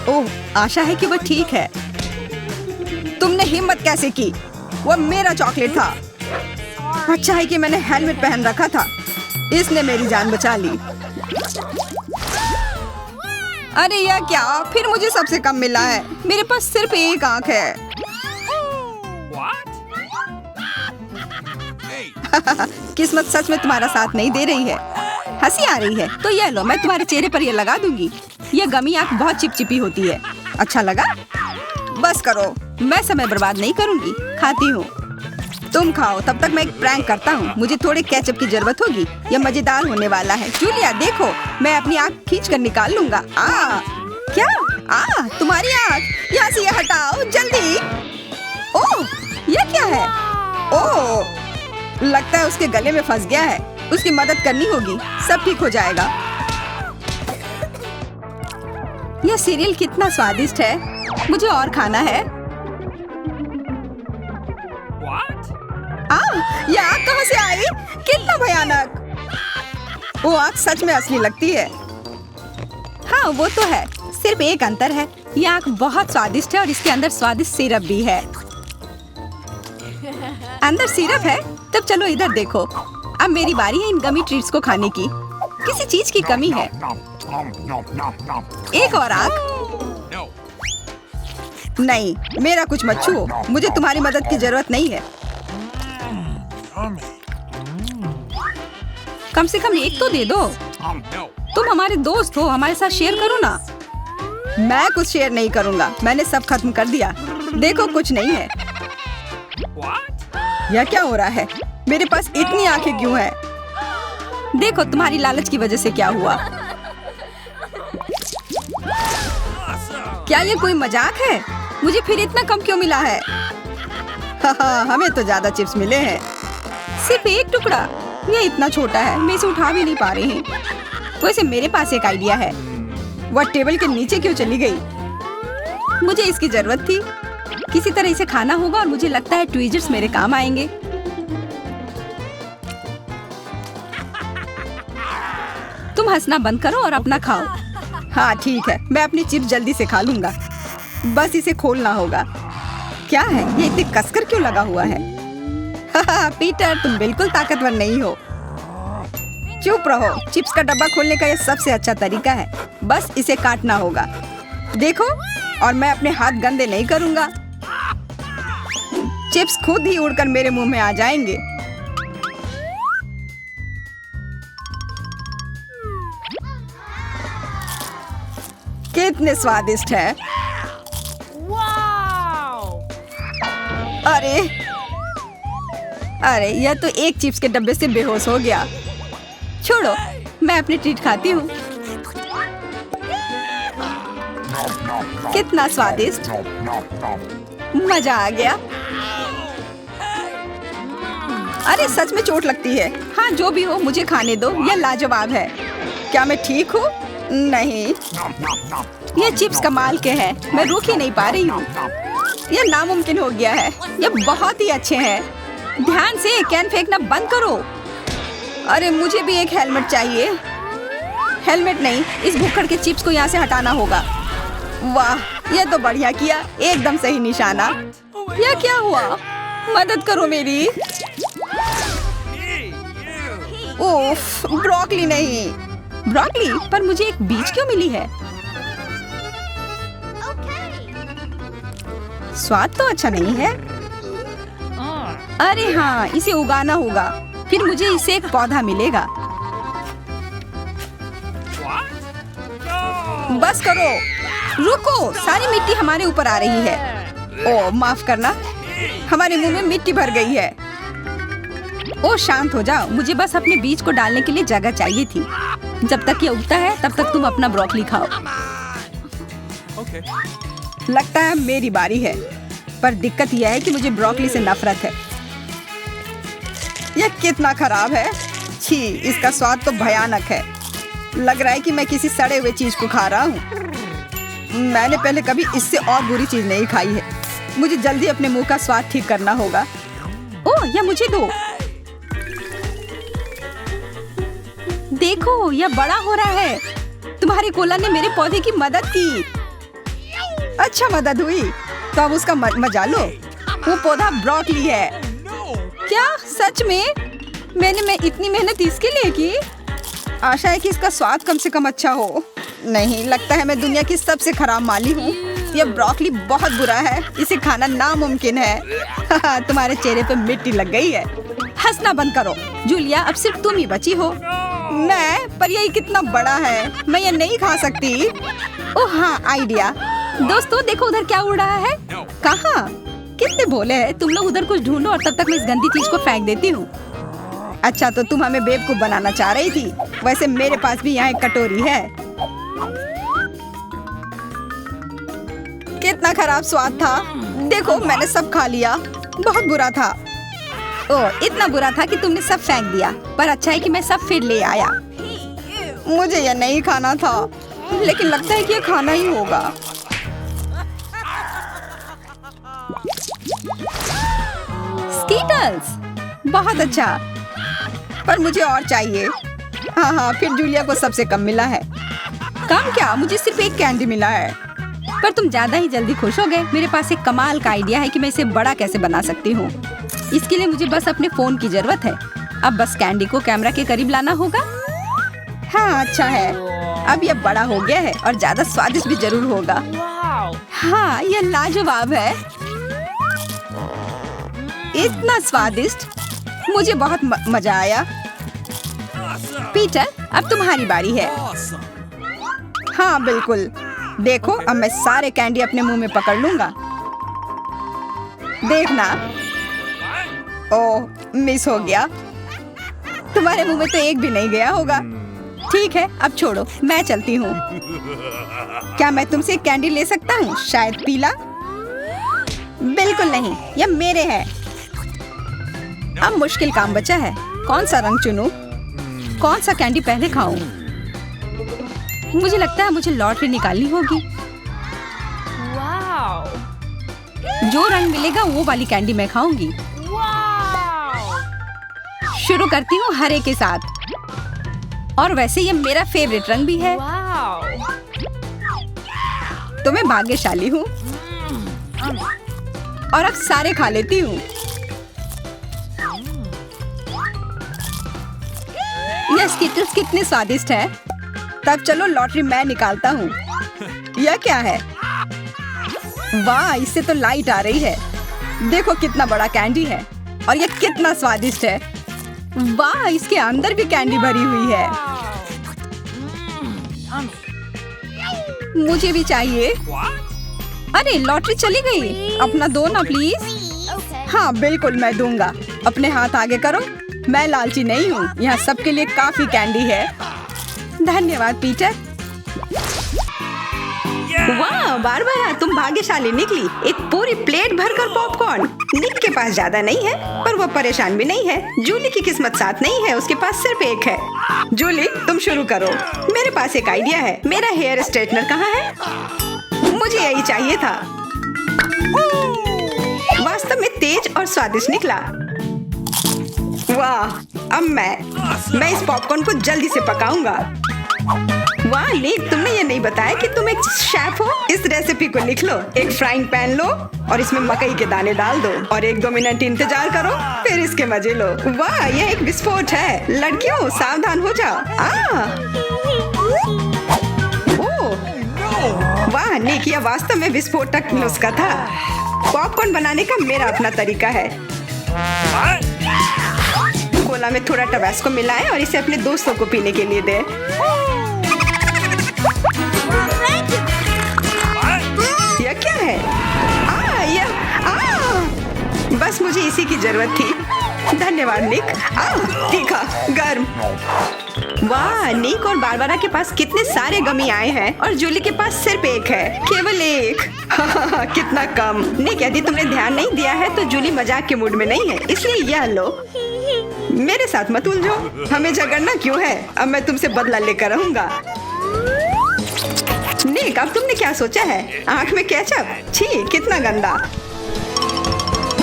ओह, आशा है कि वो ठीक है। तुमने हिम्मत कैसे की? वो मेरा चॉकलेट था। अच्छा है कि मैंने हेलमेट पहन रखा था, इसने मेरी जान बचा ली। अरे यह क्या, फिर मुझे सबसे कम मिला है। मेरे पास सिर्फ एक आंख है। किस्मत सच में तुम्हारा साथ नहीं दे रही है। हंसी आ रही है तो यह लो, मैं तुम्हारे चेहरे पर यह लगा दूंगी। यह गमी आंख बहुत चिपचिपी होती है। अच्छा लगा? बस करो, मैं समय बर्बाद नहीं करूंगी, खाती हूँ। तुम खाओ, तब तक मैं एक प्रैंक करता हूँ। मुझे थोड़े केचप की जरूरत होगी, यह मजेदार होने वाला है। जूलिया देखो, मैं अपनी आंख खींच कर निकाल लूंगा। क्या तुम्हारी आँख, यहाँ से ये हटाओ जल्दी। ओह, ये क्या है? ओह, लगता है उसके गले में फंस गया है। उसकी मदद करनी होगी, सब ठीक हो जाएगा। यह सीरियल कितना स्वादिष्ट है, मुझे और खाना है। ये आग कहाँ से आई? कितना भयानक! वो आग सच में असली लगती है। हाँ, वो तो है, सिर्फ एक अंतर है, ये आग बहुत स्वादिष्ट है और इसके अंदर स्वादिष्ट सिरप भी है। अंदर सिरप है? तब चलो इधर देखो। अब मेरी बारी है इन गमी ट्रीट्स को खाने की। किसी चीज की कमी है। एक और आग? नहीं, मेरा कुछ मत छुओ, मुझे तुम्हारी मदद की जरूरत नहीं है। कम से कम एक तो दे दो। तुम हमारे दोस्त हो, हमारे साथ शेयर करो ना। मैं कुछ शेयर नहीं करूंगा, मैंने सब खत्म कर दिया। देखो, कुछ नहीं है। यह क्या हो रहा है? मेरे पास इतनी आंखें क्यों है? देखो, तुम्हारी लालच की वजह से क्या हुआ। क्या ये कोई मजाक है? मुझे फिर इतना कम क्यों मिला है? हमें तो ज्यादा चिप्स मिले हैं। सिर्फ एक टुकड़ा? ये इतना छोटा है, मैं इसे उठा भी नहीं पा रही हूँ। वैसे मेरे पास एक आइडिया है। वह टेबल के नीचे क्यों चली गई? मुझे इसकी जरूरत थी। किसी तरह इसे खाना होगा और मुझे लगता है ट्वीजर्स मेरे काम आएंगे। तुम हंसना बंद करो और अपना खाओ। हाँ ठीक है, मैं अपनी चिप्स जल्दी से खा लूंगा। बस इसे खोलना होगा। क्या है ये, इतनी कसकर क्यों लगा हुआ है? पीटर, तुम बिल्कुल ताकतवर नहीं हो। चुप रहो, चिप्स का डब्बा खोलने का यह सबसे अच्छा तरीका है। बस इसे काटना होगा। देखो, और मैं अपने हाथ गंदे नहीं करूंगा। चिप्स खुद ही उड़कर मेरे मुंह में आ जाएंगे। कितने स्वादिष्ट है। अरे यह तो एक चिप्स के डब्बे से बेहोश हो गया। छोड़ो, मैं अपनी ट्रीट खाती हूँ। कितना स्वादिष्ट, मजा आ गया। अरे सच में चोट लगती है। हाँ जो भी हो, मुझे खाने दो, यह लाजवाब है। क्या मैं ठीक हूँ? नहीं, ये चिप्स कमाल के हैं, मैं रुक ही नहीं पा रही हूँ। यह नामुमकिन हो गया है। यह बहुत ही अच्छे हैं। ध्यान से, कैन फेंकना बंद करो। अरे मुझे भी एक हेलमेट चाहिए। हेलमेट नहीं, इस भुक्कड़ के चिप्स को यहाँ से हटाना होगा। वाह, यह तो बढ़िया किया, एकदम सही निशाना। यह क्या हुआ? मदद करो मेरी। उफ, ब्रोकली नहीं। ब्रोकली? पर मुझे एक बीज क्यों मिली है? स्वाद तो अच्छा नहीं है। अरे हाँ, इसे उगाना होगा, फिर मुझे इससे एक पौधा मिलेगा। बस करो, रुको, सारी मिट्टी हमारे ऊपर आ रही है। ओह माफ करना, हमारे मुंह में मिट्टी भर गई है। ओह शांत हो जाओ, मुझे बस अपने बीज को डालने के लिए जगह चाहिए थी। जब तक ये उगता है तब तक तुम अपना ब्रोकली खाओ। लगता है मेरी बारी है, पर दिक्कत यह है कि मुझे ब्रोकली से नफरत है। यह कितना खराब है। छी, इसका स्वाद तो भयानक है। लग रहा है कि मैं किसी सड़े हुए चीज को खा रहा हूँ। मैंने पहले कभी इससे और बुरी चीज नहीं खाई है। मुझे जल्दी अपने मुंह का स्वाद ठीक करना होगा। ओह, यह मुझे दो। देखो, यह बड़ा हो रहा है। तुम्हारी कोला ने मेरे पौधे की मदद की। अच्छा मदद हुई, तो अब उसका मजा लो। वो पौधा ब्रोकली है। क्या सच में? मैंने इतनी मेहनत इसके लिए की। आशा है कि इसका स्वाद कम से कम अच्छा हो। नहीं, लगता है मैं दुनिया की सबसे खराब माली हूँ। यह ब्रोकली बहुत बुरा है, इसे खाना नामुमकिन है। तुम्हारे चेहरे पे मिट्टी लग गई है। हंसना बंद करो। जूलिया, अब सिर्फ तुम ही बची हो। मैं? पर यही कितना बड़ा है, मैं ये नहीं खा सकती। ओह हाँ, आइडिया। दोस्तों देखो, उधर क्या उड़ रहा है। कहाँ? कितने भोले हैं तुम लोग। उधर कुछ ढूंढो और तब तक मैं इस गंदी चीज को फेंक देती हूँ। अच्छा, तो तुम हमें बेवकूफ बनाना चाह रही थी। वैसे मेरे पास भी यहाँ एक कटोरी है। कितना खराब स्वाद था। देखो मैंने सब खा लिया, बहुत बुरा था। ओह इतना बुरा था कि तुमने सब फेंक दिया, पर अच्छा है कि मैं सब फिर ले आया। मुझे यह नहीं खाना था, लेकिन लगता है कि यह खाना ही होगा। स्कीटल्स, बहुत अच्छा, पर मुझे और चाहिए। हाँ, फिर जूलिया को सबसे कम मिला है। कम क्या, मुझे सिर्फ एक कैंडी मिला है। पर तुम ज्यादा ही जल्दी खुश हो गए। मेरे पास एक कमाल का आइडिया है कि मैं इसे बड़ा कैसे बना सकती हूँ। इसके लिए मुझे बस अपने फोन की जरूरत है। अब बस कैंडी को कैमरा के करीब लाना होगा। हाँ अच्छा है, अब यह बड़ा हो गया है और ज्यादा स्वादिष्ट भी जरूर होगा। हाँ यह लाजवाब है, इतना स्वादिष्ट, मुझे बहुत मजा आया। पीटर अब तुम्हारी बारी है। हाँ बिल्कुल, देखो अब मैं सारे कैंडी अपने मुंह में पकड़ लूंगा। देखना, ओह मिस हो गया। तुम्हारे मुंह में तो एक भी नहीं गया होगा। ठीक है अब छोड़ो, मैं चलती हूँ। क्या मैं तुमसे एक कैंडी ले सकता हूँ? शायद पीला? बिल्कुल नहीं, यह मेरे हैं। अब मुश्किल काम बचा है, कौन सा रंग चुनूं? कौन सा कैंडी पहले खाऊं? मुझे लगता है मुझे लॉटरी निकालनी होगी। जो रंग मिलेगा वो वाली कैंडी मैं खाऊंगी। शुरू करती हूँ हरे के साथ, और वैसे ये मेरा फेवरेट रंग भी है। तो मैं भाग्यशाली हूँ और अब सारे खा लेती हूँ। यह स्कीटल्स कितने स्वादिष्ट है। तब चलो लॉटरी मैं निकालता हूँ। यह क्या है? वाह, इससे तो लाइट आ रही है। देखो कितना बड़ा कैंडी है और यह कितना स्वादिष्ट है। वाह, इसके अंदर भी कैंडी भरी हुई है। मुझे भी चाहिए। अरे लॉटरी चली गई, अपना दो ना प्लीज। हाँ बिल्कुल मैं दूंगा। अपने हाथ आगे करो, मैं लालची नहीं हूँ। यहाँ सबके लिए काफी कैंडी है। धन्यवाद पीटर। वाह बारबरा, तुम भाग्यशाली निकली। एक पूरी प्लेट भरकर पॉपकॉर्न। निक के पास ज्यादा नहीं है, पर वो परेशान भी नहीं है। जूली की किस्मत साथ नहीं है, उसके पास सिर्फ एक है। जूली तुम शुरू करो। मेरे पास एक आइडिया है। मेरा हेयर स्ट्रेटनर कहाँ है? मुझे यही चाहिए था। वास्तव में तेज और स्वादिष्ट निकला। वाह, अब मैं इस पॉपकॉर्न को जल्दी से पकाऊंगा। वाह निक, तुमने ये नहीं बताया कि तुम एक शेफ हो। इस रेसिपी को लिख लो। एक फ्राइंग पैन लो और इसमें मकई के दाने डाल दो और 1-2 मिनट इंतजार करो, फिर इसके मजे लो। वाह, यह एक विस्फोट है। लड़कियों सावधान हो जाओ। वाह निक, यह वास्तव में विस्फोटक नुस्खा था। पॉपकॉर्न बनाने का मेरा अपना तरीका है। कोला में थोड़ा टबास्को मिलाएं और इसे अपने दोस्तों को पीने के लिए दें। यह क्या है? बस मुझे इसी की जरूरत थी। धन्यवाद निक। तीखा, गर्म। वाह, निक और बारबरा के पास कितने सारे गमी आए हैं और जूली के पास सिर्फ एक है। केवल एक। कितना कम। निक, यदि तुमने ध्यान नहीं दिया है तो जूली मजाक के मूड में नहीं है, इसलिए यह लो। मेरे साथ मत उलझो। हमें झगड़ना क्यों है? अब मैं तुमसे बदला लेकर रहूंगा। निक, अब तुमने क्या सोचा है? आँख में केचप? छी, कितना गंदा।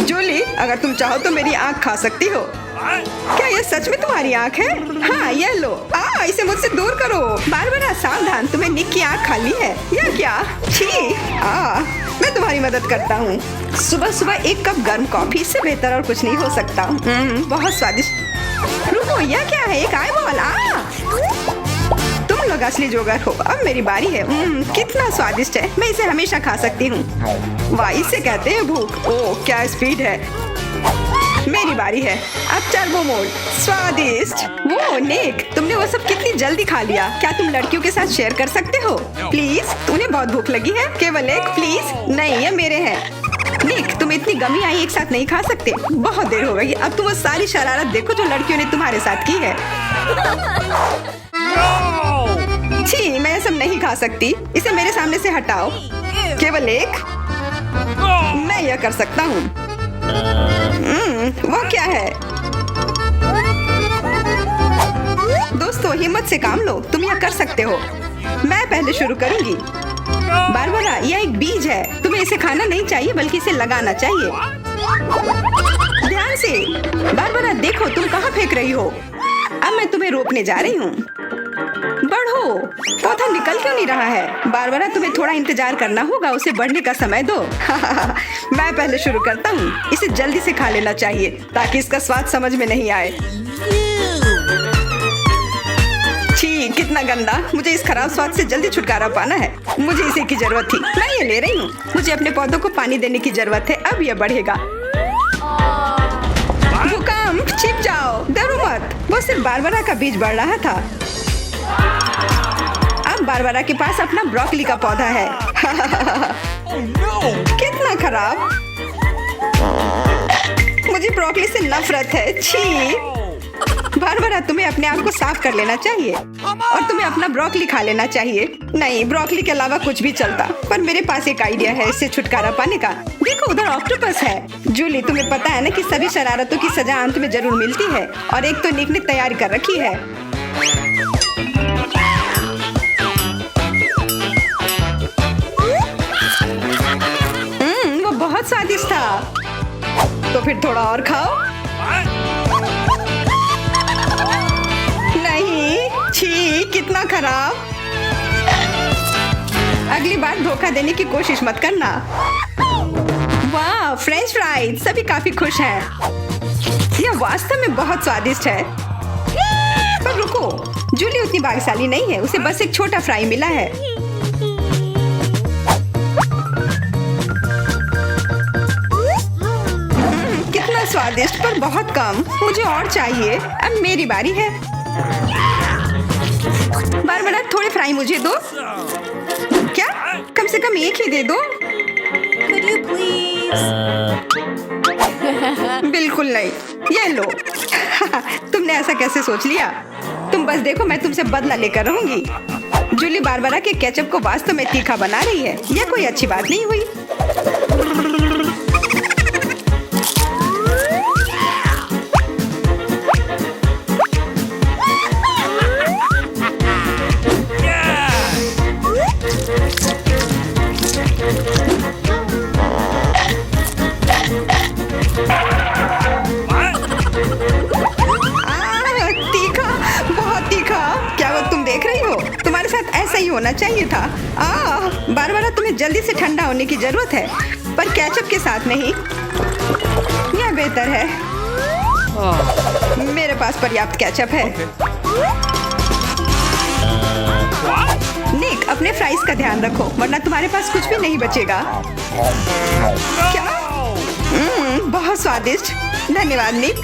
जूली, अगर तुम चाहो तो मेरी आँख खा सकती हो। क्या यह सच में तुम्हारी आँख है? हाँ, यह लो। इसे मुझसे दूर करो। बारबरा सावधान, तुम्हें निक की आँख खाली है। यह क्या? छी। मैं तुम्हारी मदद करता हूँ। सुबह सुबह एक कप गर्म कॉफी, से बेहतर और कुछ नहीं हो सकता। बहुत स्वादिष्ट। रुको, यह क्या है? एक आईबॉल। तुम लोग असली जोगर हो। अब मेरी बारी है। कितना स्वादिष्ट है। मैं इसे हमेशा खा सकती हूँ। वाह, इसे कहते हैं भूख। ओह क्या स्पीड है। मेरी बारी है। अब टर्बो मोड। स्वादिष्ट। वो निक, तुमने वो सब कितनी जल्दी खा लिया। क्या तुम लड़कियों के साथ शेयर कर सकते हो प्लीज? उन्हें बहुत भूख लगी है। केवल एक प्लीज। नहीं, ये मेरे हैं। निक, तुम इतनी गमी आई एक साथ नहीं खा सकते। बहुत देर हो गई। अब तुम वो सारी शरारत देखो जो लड़कियों ने तुम्हारे साथ की है। छी, मैं ये सब नहीं खा सकती। इसे मेरे सामने से हटाओ। केवल एक। मैं यह कर सकता हूँ। वो क्या है? दोस्तों हिम्मत से काम लो, तुम यह कर सकते हो। मैं पहले शुरू करूंगी। बारबरा, यह एक बीज है, तुम्हें इसे खाना नहीं चाहिए बल्कि इसे लगाना चाहिए। ध्यान से। बारबरा देखो तुम कहाँ फेंक रही हो। अब मैं तुम्हें रोकने जा रही हूँ। बढ़ो। पौधा निकल क्यों नहीं रहा है? बारबरा तुम्हें थोड़ा इंतजार करना होगा, उसे बढ़ने का समय दो। मैं पहले शुरू करता हूँ। इसे जल्दी से खा लेना चाहिए ताकि इसका स्वाद समझ में नहीं आए। छी, कितना गंदा। मुझे इस खराब स्वाद से जल्दी छुटकारा पाना है। मुझे इसी की जरूरत थी, मैं ये ले रही हूँ। मुझे अपने पौधों को पानी देने की जरूरत है, अब यह बढ़ेगा। भूकंप, छिप जाओ, डरो मत। वो सिर्फ बारबरा का बीज बढ़ रहा था। अब बारबरा के पास अपना ब्रोकली का पौधा है। कितना खराब। मुझे ब्रोकली से नफरत है। छी। बारबरा तुम्हें अपने आप को साफ कर लेना चाहिए और तुम्हें अपना ब्रोकली खा लेना चाहिए। नहीं, ब्रोकली के अलावा कुछ भी चलता, पर मेरे पास एक आइडिया है इससे छुटकारा पाने का। देखो उधर ऑक्टोपस है। जूली, तुम्हें पता है ना कि सभी शरारतों की सजा अंत में जरूर मिलती है, और एक तो निक ने तैयारी कर रखी है। वो बहुत स्वादिष्ट था। तो फिर थोड़ा और खाओ। नहीं, छी, कितना खराब। अगली बार धोखा देने की कोशिश मत करना। वाह, फ्रेंच फ्राइज। सभी काफी खुश हैं। यह वास्तव में बहुत स्वादिष्ट है। पर रुको, जूली उतनी भाग्यशाली नहीं है, उसे बस एक छोटा फ्राई मिला है। कितना स्वादिष्ट, पर बहुत कम। मुझे और चाहिए। अब मेरी बारी है। बारबरा, थोड़े फ्राई मुझे दो। क्या? कम से कम एक ही दे दो। Could you please? बिल्कुल नहीं। ये लो। तुमने ऐसा कैसे सोच लिया? तुम बस देखो, मैं तुमसे बदला लेकर रहूंगी। जूली बारबरा के केचप को वास्तव में तीखा बना रही है। यह कोई अच्छी बात नहीं हुई। ऐसा ही होना चाहिए था। बारबरा, तुम्हें जल्दी से ठंडा होने की जरूरत है, पर केचप के साथ नहीं। यह बेहतर है। मेरे पास पर्याप्त केचप है। निक, अपने फ्राइज का ध्यान रखो, वरना तुम्हारे पास कुछ भी नहीं बचेगा। क्या? बहुत स्वादिष्ट। धन्यवाद निक।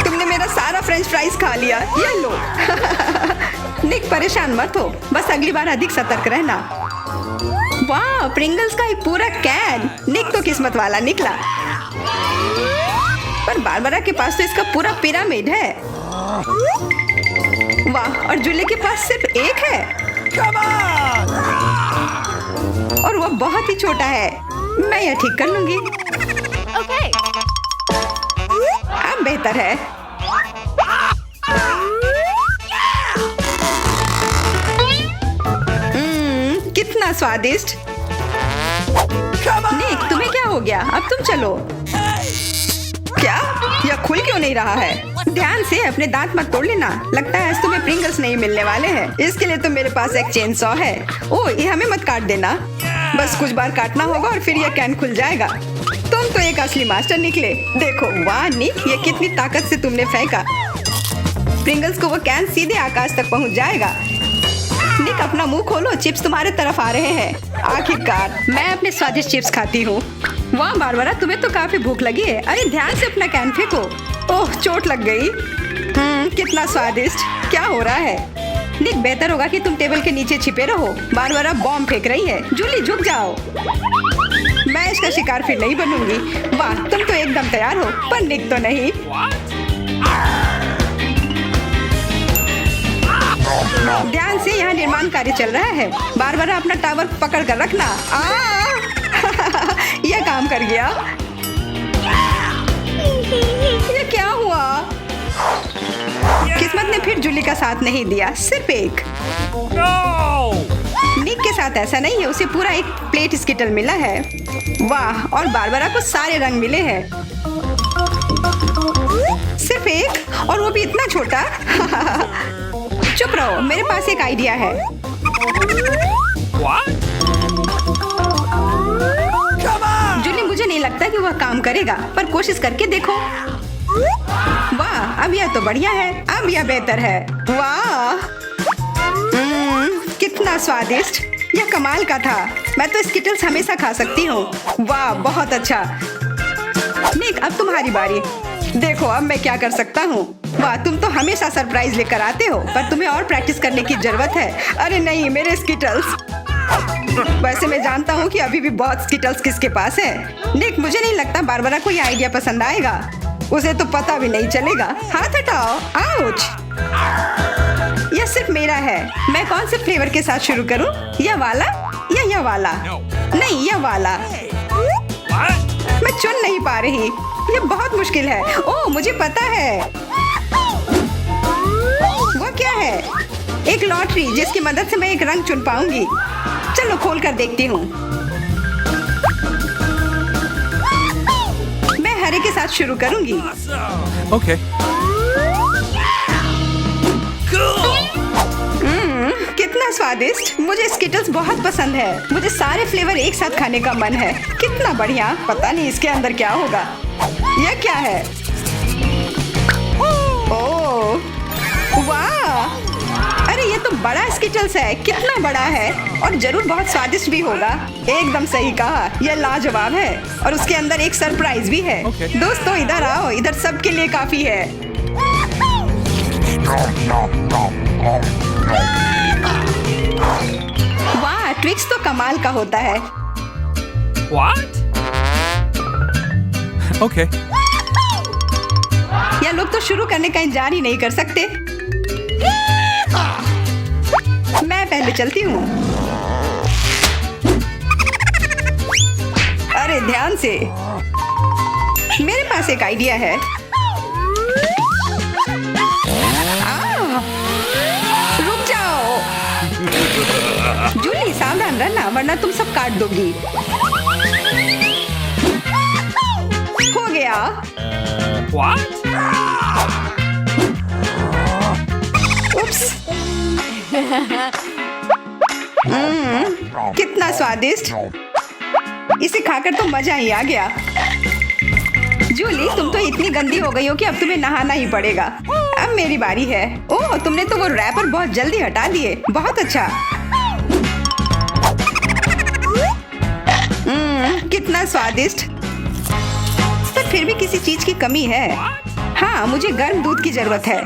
तुमने मेरा सारा फ्रेंच फ्राइज खा लिया। ये लो। निक, परेशान मत हो, बस अगली बार अधिक सतर्क रहना। वाह, प्रिंगल्स का एक पूरा कैन। निक तो किस्मत वाला निकला। पर बारबरा के पास तो इसका पूरा पिरामिड है। वाह, और जूली के पास सिर्फ एक है। और वो बहुत ही छोटा है। मैं यह ठीक कर लूंगी। Okay. अब बेहतर है। कितना स्वादिष्ट। निक, तुम्हें क्या हो गया? अब तुम चलो। क्या? यह खुल क्यों नहीं रहा है? ध्यान से, अपने दांत मत तोड़ लेना। लगता है आज तुम्हें प्रिंगल्स नहीं मिलने वाले हैं। इसके लिए तो मेरे पास एक चेन सॉ है। ओह, ये हमें मत काट देना। बस कुछ बार काटना होगा और फिर यह कैन खुल जाएगा। तुम तो एक असली मास्टर निकले। देखो, वाह निक, ये कितनी ताकत से तुमने फेंका। प्रिंगल्स को वो कैन सीधे आकाश तक पहुंच जाएगा। निक, अपना मुंह खोलो, चिप्स तुम्हारे तरफ आ रहे हैं। आखिरकार मैं अपने स्वादिष्ट चिप्स खाती हूँ। वाह बारबरा, तुम्हें तो काफी भूख लगी है। अरे ध्यान से अपना कैन फेंको। ओह, चोट लग गई। कितना स्वादिष्ट। क्या हो रहा है? निक, बेहतर होगा कि तुम टेबल के नीचे छिपे रहो। बारबरा बॉम्ब फेंक रही है। जूली, झुक जाओ। मैं इसका शिकार फिर नहीं बनूंगी। वाह, तुम तो एकदम तैयार हो, पर निक तो नहीं। ध्यान से, यहाँ निर्माण कार्य चल रहा है। बारबरा अपना टावर पकड़ कर रखना। यह काम कर गया। ये क्या हुआ? किस्मत ने फिर जूली का साथ नहीं दिया, सिर्फ एक। निक के साथ ऐसा नहीं है, उसे पूरा एक प्लेट स्किटल मिला है। वाह, और बारबरा को सारे रंग मिले हैं। सिर्फ एक, और वो भी इतना छोटा। चुप रहो, मेरे पास एक आइडिया है। जूली, मुझे नहीं लगता कि वह काम करेगा, पर कोशिश करके देखो। वाह, अब यह तो बढ़िया है, अब यह बेहतर है। वाह, कितना स्वादिष्ट, यह कमाल का था। मैं तो स्किटल्स हमेशा खा सकती हूँ। वाह, बहुत अच्छा। निक, अब तुम्हारी बारी। देखो अब मैं क्या कर सकता हूँ। वाह, तुम तो हमेशा सरप्राइज लेकर आते हो, पर तुम्हें और प्रैक्टिस करने की जरूरत है। अरे नहीं, मेरे स्किटल्स। वैसे मैं जानता हूँ कि अभी भी बहुत स्किटल्स किसके पास है। निक, मुझे नहीं लगता बारबरा को यह आइडिया पसंद आएगा। उसे तो पता भी नहीं चलेगा। हाथ हटाओ। आउच! यह सिर्फ मेरा है। मैं कौन से फ्लेवर के साथ शुरू करूं? यह वाला या यह वाला? नहीं, यह वाला। मैं चुन नहीं पा रही। यह बहुत मुश्किल है। ओह, मुझे पता है। वो क्या है? एक लॉटरी जिसकी मदद से मैं एक रंग चुन पाऊंगी। चलो खोल कर देखती हूँ। मैं हरे के साथ शुरू करूंगी। Okay. कितना स्वादिष्ट। मुझे स्किटल्स बहुत पसंद है। मुझे सारे फ्लेवर एक साथ खाने का मन है। कितना बढ़िया। पता नहीं इसके अंदर क्या होगा। यह क्या है? ओह, वाह! अरे ये तो बड़ा स्किटल्स है। कितना बड़ा है, और जरूर बहुत स्वादिष्ट भी होगा। एकदम सही कहा, यह लाजवाब है। और उसके अंदर एक सरप्राइज भी है। दोस्तों, इधर आओ, इधर सबके लिए काफी है। वाह, ट्विक्स तो कमाल का होता है। What? Okay. यह लोग तो शुरू करने का इंतजार ही नहीं कर सकते। मैं पहले चलती हूँ। अरे ध्यान से, मेरे पास एक आइडिया है। रुक जाओ। जूली, सावधान रहना, वरना तुम सब काट दोगी। हो गया। What? उप्स। कितना स्वादिष्ट। इसे खाकर तो मजा ही आ गया। जूली, तुम तो इतनी गंदी हो गई हो कि अब तुम्हें नहाना ही पड़ेगा। अब मेरी बारी है। ओह, तुमने तो वो रैपर बहुत जल्दी हटा दिए। बहुत अच्छा। कितना स्वादिष्ट। पर फिर भी किसी चीज की कमी है। हाँ, मुझे गर्म दूध की जरूरत है।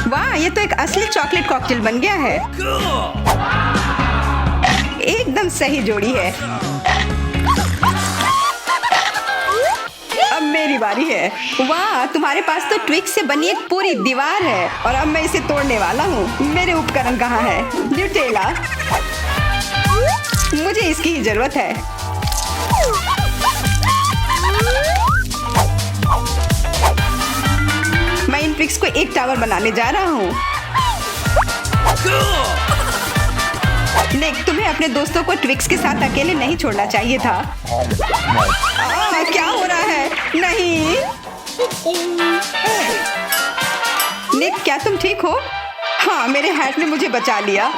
वाह, ये तो एक असली चॉकलेट कॉकटेल बन गया है। एकदम सही जोड़ी है। अब मेरी बारी है। वाह, तुम्हारे पास तो ट्विक्स से बनी एक पूरी दीवार है, और अब मैं इसे तोड़ने वाला हूँ। मेरे उपकरण कहाँ है? न्यूटेला। मुझे इसकी ही जरूरत है। मैं इन ट्विक्स को एक टावर बनाने जा रहा हूँ। निक, तुम्हें अपने दोस्तों को ट्विक्स के साथ अकेले नहीं छोड़ना चाहिए था। क्या हो रहा है? नहीं। निक, क्या तुम ठीक हो? हाँ, मेरे हैट ने मुझे बचा लिया।